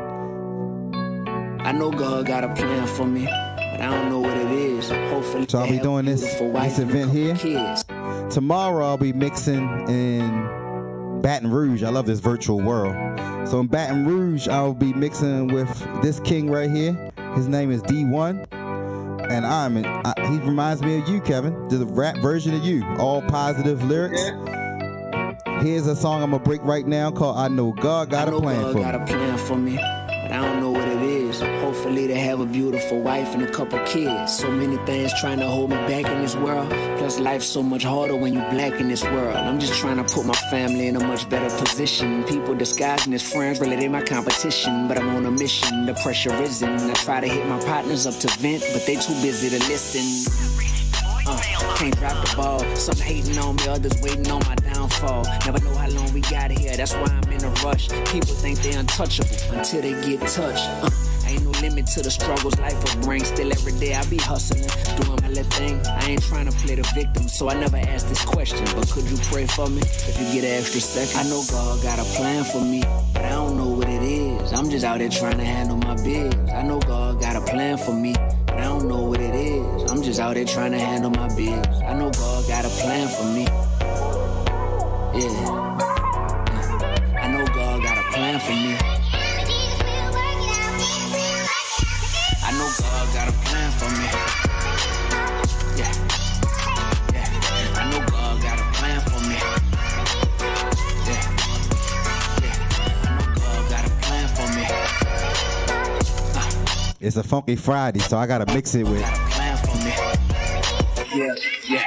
I know God got a plan for me, but I don't know what it is. Hopefully, so I'll be doing this event here. Kids. Tomorrow, I'll be mixing in Baton Rouge. I love this virtual world. So in Baton Rouge, I'll be mixing with this king right here. His name is D1. And he reminds me of you, Kevin. Just a rap version of you. All positive lyrics. Yeah. Here's a song I'm gonna break right now called I Know God Got a Plan for Me. I know God got a plan for me, but I don't know what it is. Hopefully to have a beautiful wife and a couple kids. So many things trying to hold me back in this world. Plus life's so much harder when you black in this world. I'm just trying to put my family in a much better position. People disguising as friends, really they my competition. But I'm on a mission, the pressure risen. I try to hit my partners up to vent, but they too busy to listen. Can't drop the ball. Some hating on me, others waiting on my downfall. Never know how long we got here, that's why I'm in a rush. People think they untouchable until they get touched. Ain't no limit to the struggles life will bring. Still every day I be hustling, doing my little thing. I ain't trying to play the victim, so I never ask this question. But could you pray for me if you get an extra second? I know God got a plan for me, but I don't know what it is. I'm just out there trying to handle my biz. I know God got a plan for me, but I don't know what it is. I'm just out there trying to handle my biz. I know God got a plan for me. Yeah. I know God got a plan for me. I know God got a plan for me. Yeah. Yeah. I know God got a plan for me. Yeah. Yeah. I know God got a plan for me. It's a Funky Friday, so I gotta mix it with. Got a plan for me. Yeah, yeah.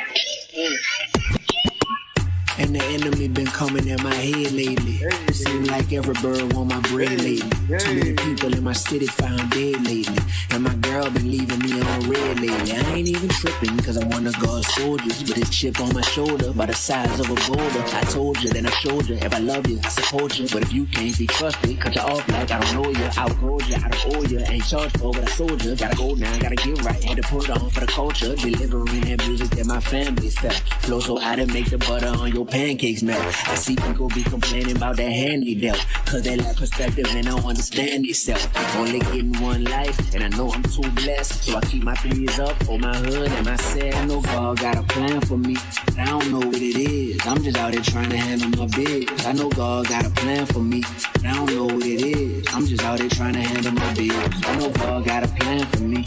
And the enemy been coming in my head lately. Seem like every bird want my bread lately. Too many people in my city found dead lately. And my girl been leaving me on red lately. I ain't even tripping cause I'm one of God's soldiers. With this chip on my shoulder by the size of a boulder. I told you, then I showed you. If I love you, I support you. But if you can't be trusted, cause you're off like I don't know you. I outgrow you, I don't owe you. Ain't charged for, but I sold you. Gotta go now, gotta get right. Had to put on for the culture. Delivering that music that my family felt. Flow so hot to make the butter on your pancakes melt. I see people be complaining about that hand they dealt. Cause they lack perspective and don't understand themselves. Only getting one life, and I know I'm too blessed. So I keep my threes up for my hood and my set. I know God got a plan for me, but I don't know what it is. I'm just out there trying to handle my biz. I know God got a plan for me, but I don't know what it is. I'm just out there trying to handle my biz. I know God got a plan for me.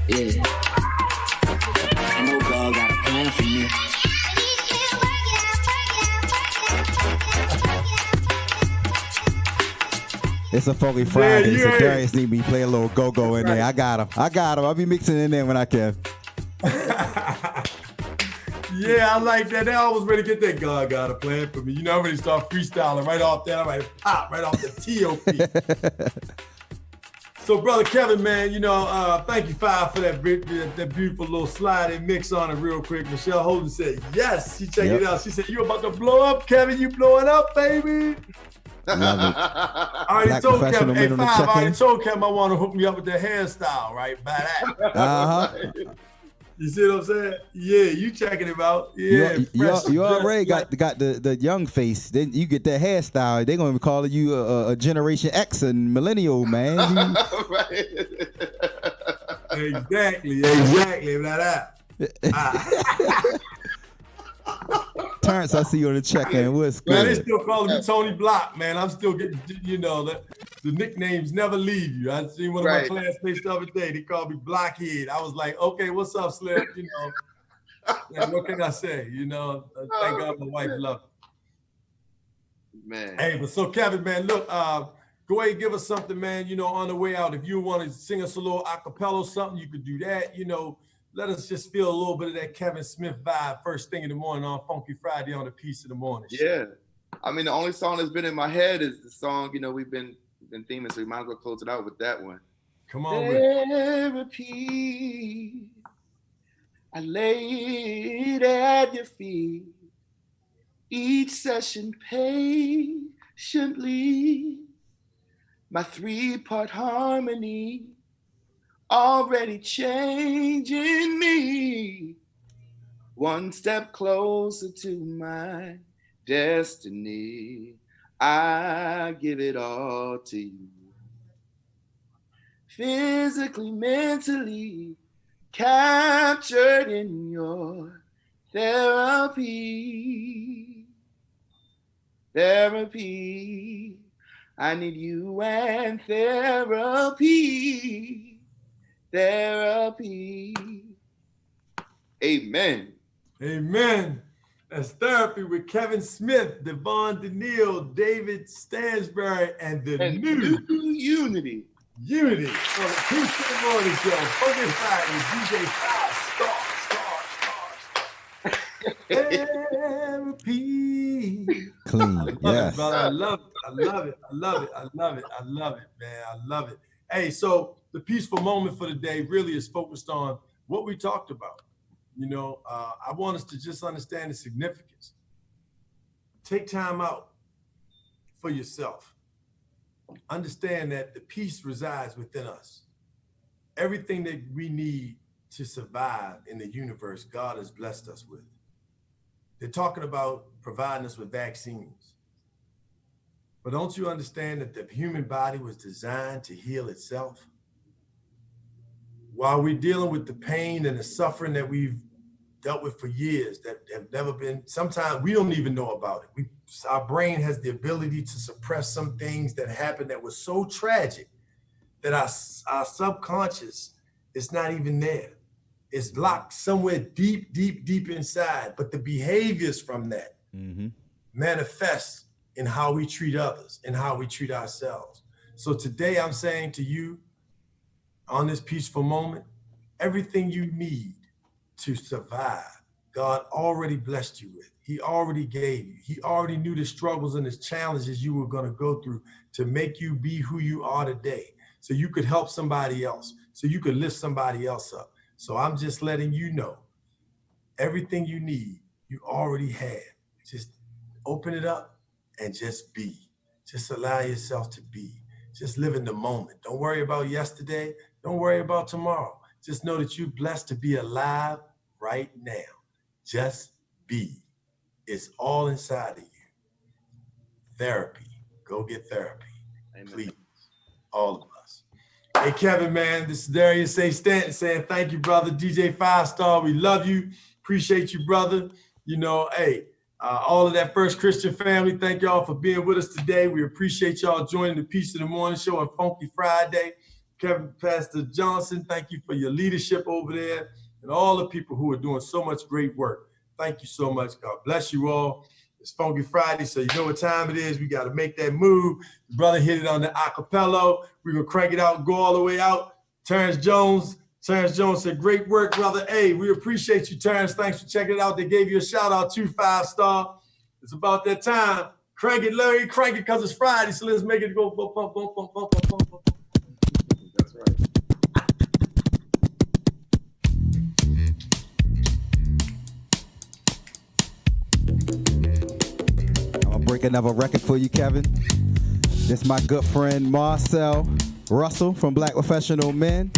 Yeah. I know God got a plan for me. It's a Funky Friday, Yeah, so yeah. Darius need me to play a little go-go in there. I got him. I'll be mixing in there when I can. Yeah, I like that. They always ready to get that God got a plan for me. You know, I'm ready to start freestyling right off that. I'm like, pop, right off the T.O.P. So, Brother Kevin, man, you know, thank you, Five, for that beautiful little sliding mix on it real quick. Michelle Holden said, yes. She checked it out. She said, you about to blow up, Kevin. You blowing up, baby. Love it. I already Black told professional Kevin, hey, men on the Five, I already check-in. told Kevin I want to hook me up with that hairstyle, right? By that. Uh-huh. You see what I'm saying? Yeah, you checking him out. Yeah, You already got the young face. Then you get that hairstyle. They're gonna be calling you a Generation X and millennial, man. Exactly. Like that. Terrence, I see you on the check-in. What's good? Man, they still calling me Tony Block, man. I'm still getting, you know, the nicknames never leave you. I seen one of my classmates the other day. They called me Blockhead. I was like, okay, what's up, Slim? You know, man, what can I say? You know, thank God my wife loved it. Man. Hey, but so Kevin, man, look, go ahead and give us something, man, you know, on the way out. If you want to sing us a little acapella or something, you could do that, you know. Let us just feel a little bit of that Kevin Smith vibe first thing in the morning on Funky Friday on the Piece of the Morning show. Yeah. I mean, the only song that's been in my head is the song, you know, we've been theming, so we might as well close it out with that one. Come on with it. Therapy, I lay it at your feet. Each session patiently. My 3-part harmony already changing me. One step closer to my destiny. I give it all to you. Physically, mentally, captured in your therapy. Therapy. I need you and therapy. therapy. Amen. Amen. That's Therapy with Kevin Smith, Devon Daniil, David Stansbury, and the new Unity. Unity on the Peace in the Morning Show. Funky Friday, DJ Therapy. Clean. Yes. Brother. I love it. I love it. I love it. I love it. I love it, man. I love it. Hey, so the peaceful moment for the day really is focused on what we talked about. You know, I want us to just understand the significance. Take time out for yourself. Understand that the peace resides within us. Everything that we need to survive in the universe, God has blessed us with. They're talking about providing us with vaccines. But don't you understand that the human body was designed to heal itself? While we're dealing with the pain and the suffering that we've dealt with for years that have never been, sometimes we don't even know about it. Our brain has the ability to suppress some things that happened that was so tragic that our subconscious is not even there. It's locked somewhere deep, deep, deep inside. But the behaviors from that manifest in how we treat others and how we treat ourselves. So today I'm saying to you, on this peaceful moment, everything you need to survive, God already blessed you with. He already gave you. He already knew the struggles and the challenges you were going to go through to make you be who you are today, so you could help somebody else, so you could lift somebody else up. So I'm just letting you know, everything you need, you already had. Just open it up and just be. Just allow yourself to be. Just live in the moment. Don't worry about yesterday. Don't worry about tomorrow. Just know that you're blessed to be alive right now. Just be. It's all inside of you. Therapy. Go get therapy. Amen. Please. All of us. Hey, Kevin, man, this is Darius Stanton saying thank you, brother. DJ 5-Star, we love you. Appreciate you, brother. You know, hey, all of that First Christian family, thank y'all for being with us today. We appreciate y'all joining the Peace of the Morning Show on Funky Friday. Kevin, Pastor Johnson, thank you for your leadership over there, and all the people who are doing so much great work. Thank you so much. God bless you all. It's Funky Friday, so you know what time it is. We got to make that move. The brother hit it on the acapella. We're going to crank it out and go all the way out. Terrence Jones said, great work, brother. Hey, we appreciate you, Terrence. Thanks for checking it out. They gave you a shout out too, 5-Star. It's about that time. Crank it, Larry. Crank it because it's Friday, so let's make it go bump, bump, bump, bump, bump, bump, bump, bump. That's right. I'm gonna break another record for you, Kevin. This my good friend Marcel Russell from Black Professional Men,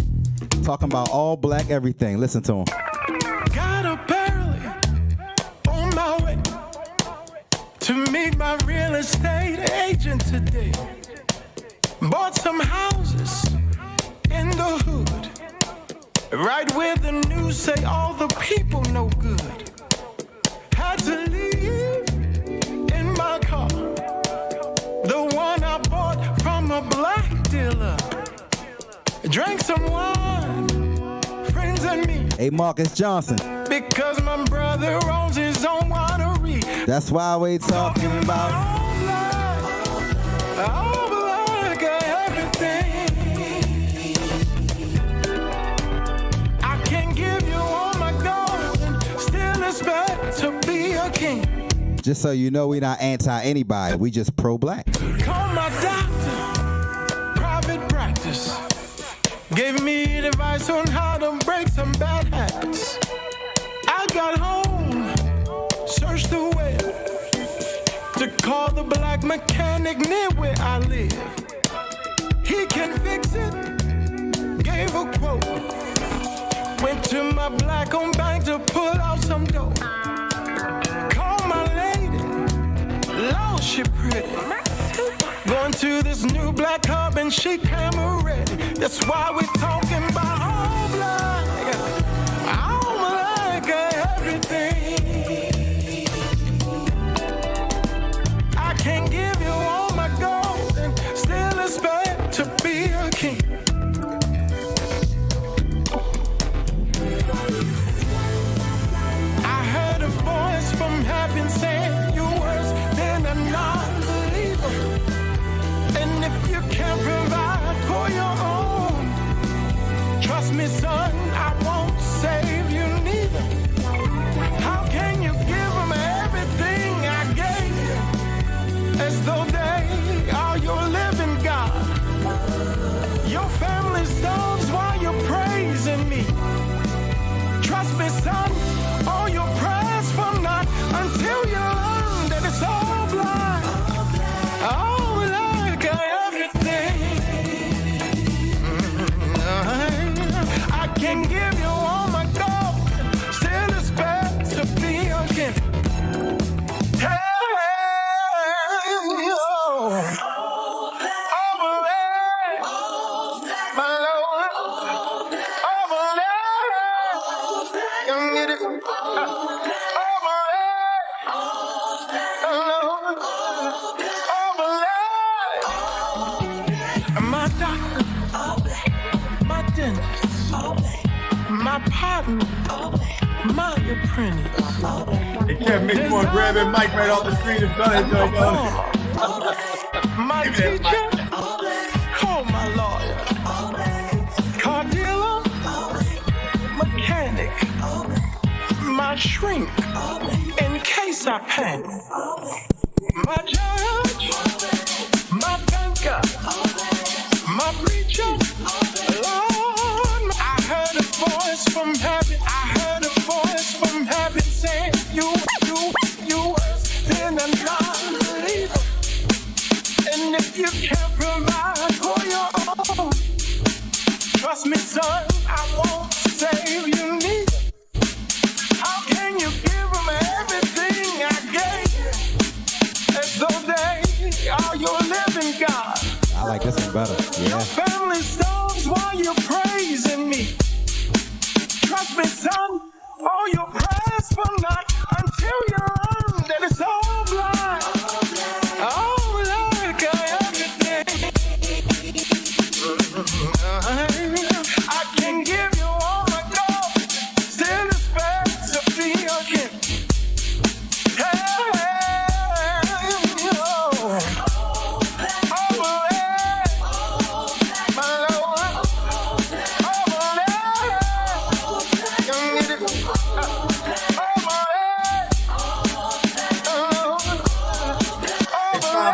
talking about all black everything. Listen to him. Got up early on my way to meet my real estate agent today. Bought some houses in the hood, right where the news say all the people no good. Had to leave in my car, the one I bought from a black dealer. Drank some wine, friends and me. Hey, Marcus Johnson. Because my brother owns his own winery. That's why we talking about all black everything. I can give you all my gold and still expect to be a king. Just so you know, we not anti anybody. We just pro black. Call my doctor, private practice. Gave me advice on how to break some bad habits. I got home, searched the web to call the black mechanic near where I live. He can fix it, gave a quote. Went to my black-owned bank to pull out some dough. Called my lady, Lord, she pretty. Going to this new black hub and she camera ready. That's why we're talking about all black everything. I can give you all my gold and still expect to be a king. doctor, my dentist, my partner, my apprentice. They can't make you want to grab that mic right off the screen and play it, My teacher, call my lawyer. Car dealer, mechanic, my shrink, in case I panic. My judge, my banker, my preacher, Lord, I heard a voice from heaven. I heard a voice from heaven saying, you sin and non-believer. And if you can't provide for your own, trust me, son, I won't save you neither. How can you give them everything I gave you? As though they are your living God. I like this one better. Your Yeah. family stops while you're praising me. Trust me, son, all your prayers for not until you learn that it's all blind. All like everything. I can give you all my gold, still expect to be again.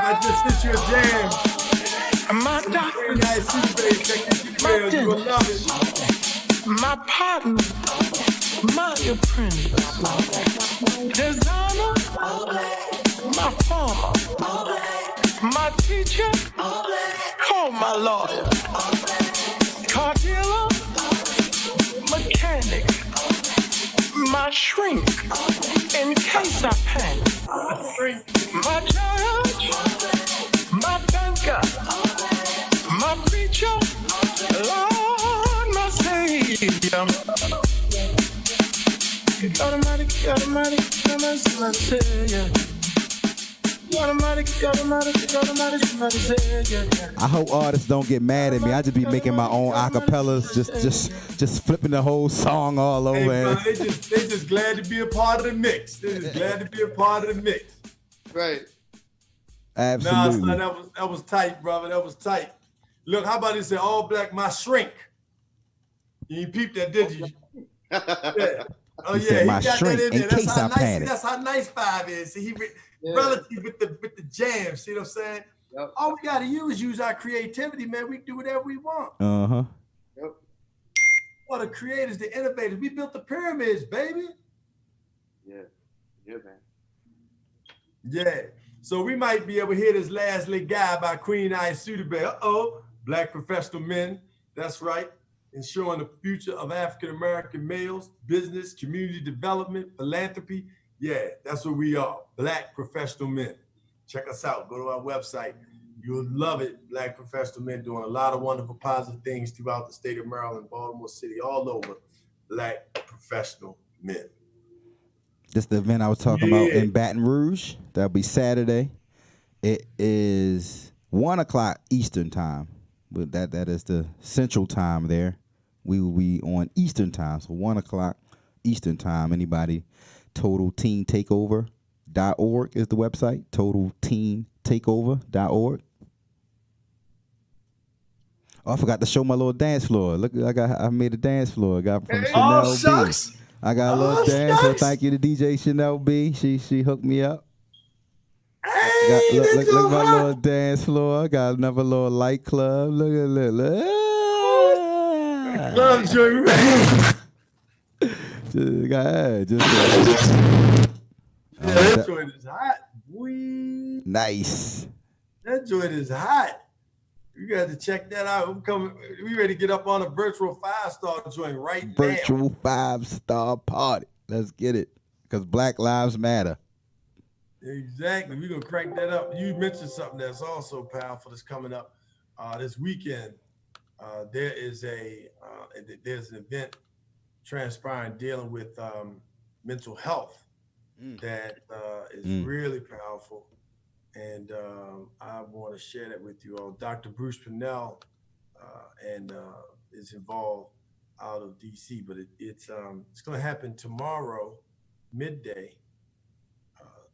I just sent you a jam. My doctor, Nice, baby. Check this email. You will love it. my partner, my apprentice, designer, my farmer, my teacher, call my lawyer, car dealer, mechanic, my shrink, in case I panic, my judge, my banker, my preacher, Lord, my Savior. Automatic, I hope artists don't get mad at me. I just be making my own acapellas, just flipping the whole song all over. Hey, brother, they just glad to be a part of the mix. They just glad to be a part of the mix. Right. Absolutely. Nah, son, that was tight, brother. That was tight. Look, how about this? Say all black, my shrink. You peeped that, did you? Yeah. Oh He yeah, said, he my got shrink that in in there. That's case how I nice. panic. That's how nice Five is. See, Yeah. relative with the jam. See what I'm saying? Yep. All we gotta use our creativity, man. We can do whatever we want. Uh-huh. Yep. Well, the creators, the innovators. We built the pyramids, baby. Yeah. Yeah, man. Yeah. So we might be able to hear this last little guy by Queen Eye Sudebe. Uh-oh, Black professional men. That's right. Ensuring the future of African-American males, business, community development, philanthropy. Yeah, that's what we are, Black professional men. Check us out. Go to our website. You'll love it. Black professional men doing a lot of wonderful, positive things throughout the state of Maryland, Baltimore City, all over. Black professional men. This is the event I was talking about in Baton Rouge. That'll be Saturday. It is 1 o'clock Eastern time. But that is the central time there. We will be on Eastern time. So 1 o'clock Eastern time. Anybody? TotalTeamTakeover.org is the website. TotalTeamTakeover.org. Oh, I forgot to show my little dance floor. Look, I made a dance floor. I got from Chanel B. Shucks. I got a little dance. So thank you to DJ Chanel B. She hooked me up. Hey, Look at my little dance floor. I got another little light club. Look. Love joint. That joint is hot. Boy. Nice. That joint is hot. You got to check that out. I'm coming. We ready to get up on a virtual 5-star joint right now. Virtual 5-star party. Let's get it. Because Black Lives Matter. Exactly. We're going to crank that up. You mentioned something that's also powerful that's coming up this weekend. There's an event transpiring dealing with mental health that is really powerful. And I want to share that with you all. Dr. Bruce Pennell and is involved out of DC. But it's going to happen tomorrow, midday,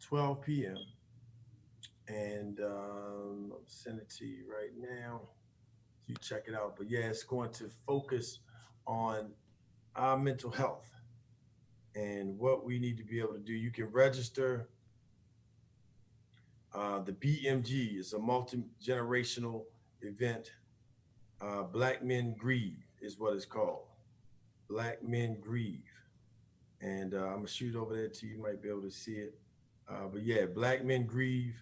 12 p.m. And I'll send it to you right now. You check it out. But yeah, it's going to focus on our mental health and what we need to be able to do. You can register. The BMG is a multi-generational event. Black Men Grieve is what it's called. Black Men Grieve. And I'm going to shoot over there to you. You might be able to see it. But yeah, Black Men Grieve.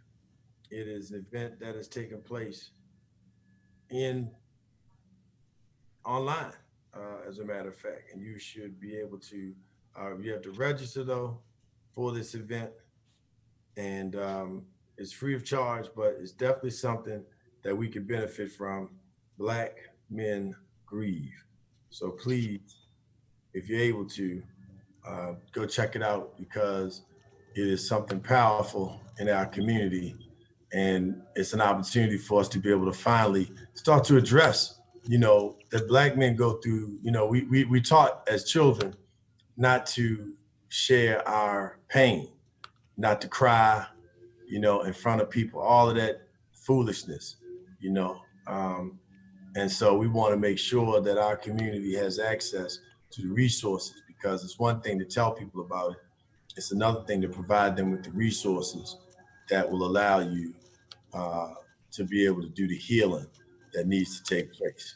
It is an event that has taken place online, as a matter of fact. And you should be able to, you have to register though for this event. And it's free of charge, but it's definitely something that we can benefit from. Black Men Grieve. So please, if you're able to, go check it out, because it is something powerful in our community. And it's an opportunity for us to be able to finally start to address, that Black men go through. We taught as children not to share our pain, not to cry, in front of people, all of that foolishness, and so we want to make sure that our community has access to the resources, because it's one thing to tell people about it. It's another thing to provide them with the resources that will allow you to be able to do the healing that needs to take place.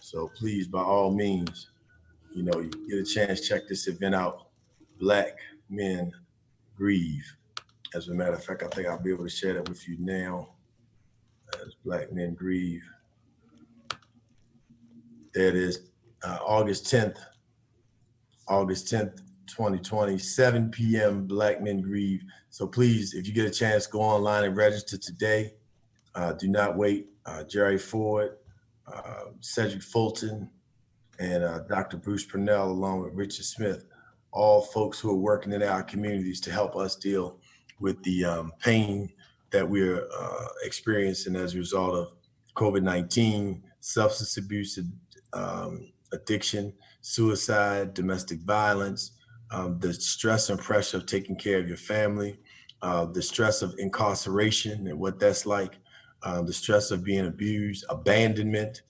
So please, by all means, you get a chance, check this event out. Black Men Grieve. As a matter of fact, I think I'll be able to share that with you now. As Black Men Grieve. There it is, August 10th, 2020, 7 p.m., Black Men Grieve. So please, if you get a chance, go online and register today. Do not wait. Jerry Ford, Cedric Fulton, and Dr. Bruce Purnell, along with Richard Smith, all folks who are working in our communities to help us deal with the pain that we're experiencing as a result of COVID-19, substance abuse, addiction, suicide, domestic violence, the stress and pressure of taking care of your family, the stress of incarceration and what that's like, the stress of being abused, abandonment,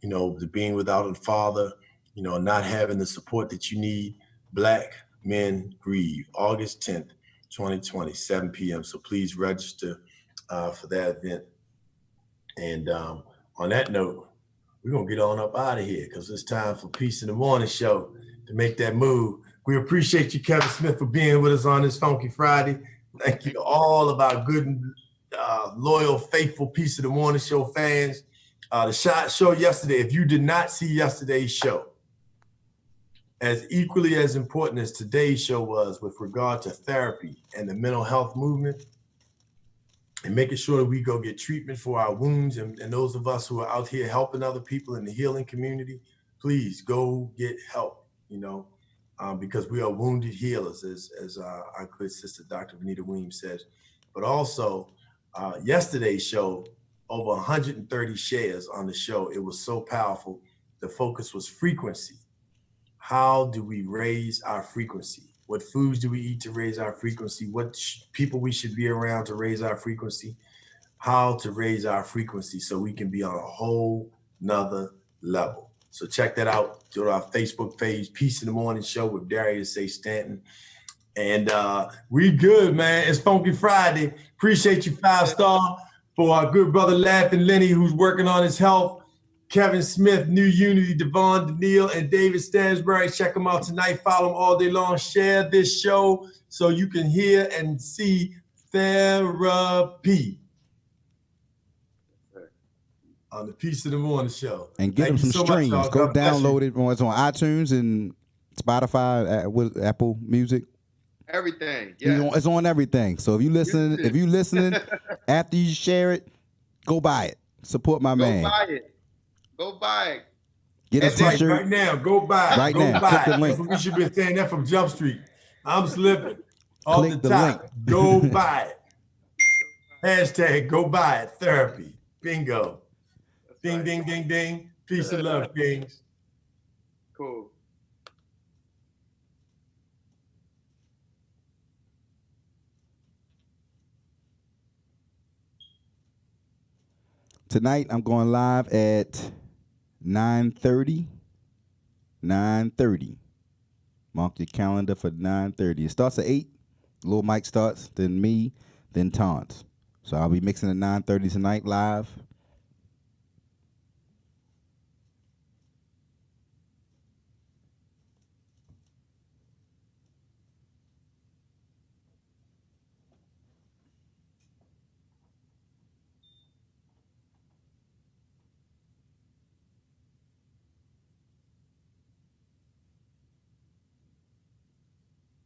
the being without a father, not having the support that you need. Black Men Grieve, August 10th, 2020, 7 p.m. So please register for that event. And on that note, we're going to get on up out of here, because it's time for Peace in the Morning show to make that move. We appreciate you, Kevin Smith, for being with us on this Funky Friday. Thank you to all of our good and loyal, faithful Peace in the Morning show fans. The show yesterday, if you did not see yesterday's show, as equally as important as today's show was with regard to therapy and the mental health movement, and making sure that we go get treatment for our wounds, and those of us who are out here helping other people in the healing community, please go get help, because we are wounded healers, as our good sister, Dr. Vanita Weems says. But also, yesterday's show, over 130 shares on the show. It was so powerful. The focus was frequency. How do we raise our frequency? What foods do we eat to raise our frequency? What people we should be around to raise our frequency? How to raise our frequency so we can be on a whole nother level. So check that out. Go to our Facebook page, Peace in the Morning Show with Darius Stanton. And we good, man. It's Funky Friday. Appreciate you, 5-star, for our good brother Laughing Lenny, who's working on his health. Kevin Smith, New Unity, Devon Daniil, and David Stansbury. Check them out tonight. Follow them all day long. Share this show so you can hear and see therapy on the Peace of the Morning show. And get them some streams. Go download it. It's on iTunes and Spotify, Apple Music. Everything. Yeah. It's on everything. So if you listening, after you share it, go buy it. Support my man. Go buy it. Get a t-shirt right now. Go buy it. Right go now. Buy Click it. the link. We should be saying that from Jump Street. I'm slipping. Off Click the the top. link. Go buy it. Hashtag go buy it. Therapy. Bingo. Ding, ding, ding, ding. Peace and love, Kings. Cool. Tonight, I'm going live at 9:30. 9:30. Mark your calendar for 9:30. It starts at 8. Lil Mike starts, then me, then Taunt. So I'll be mixing at 9:30 tonight live.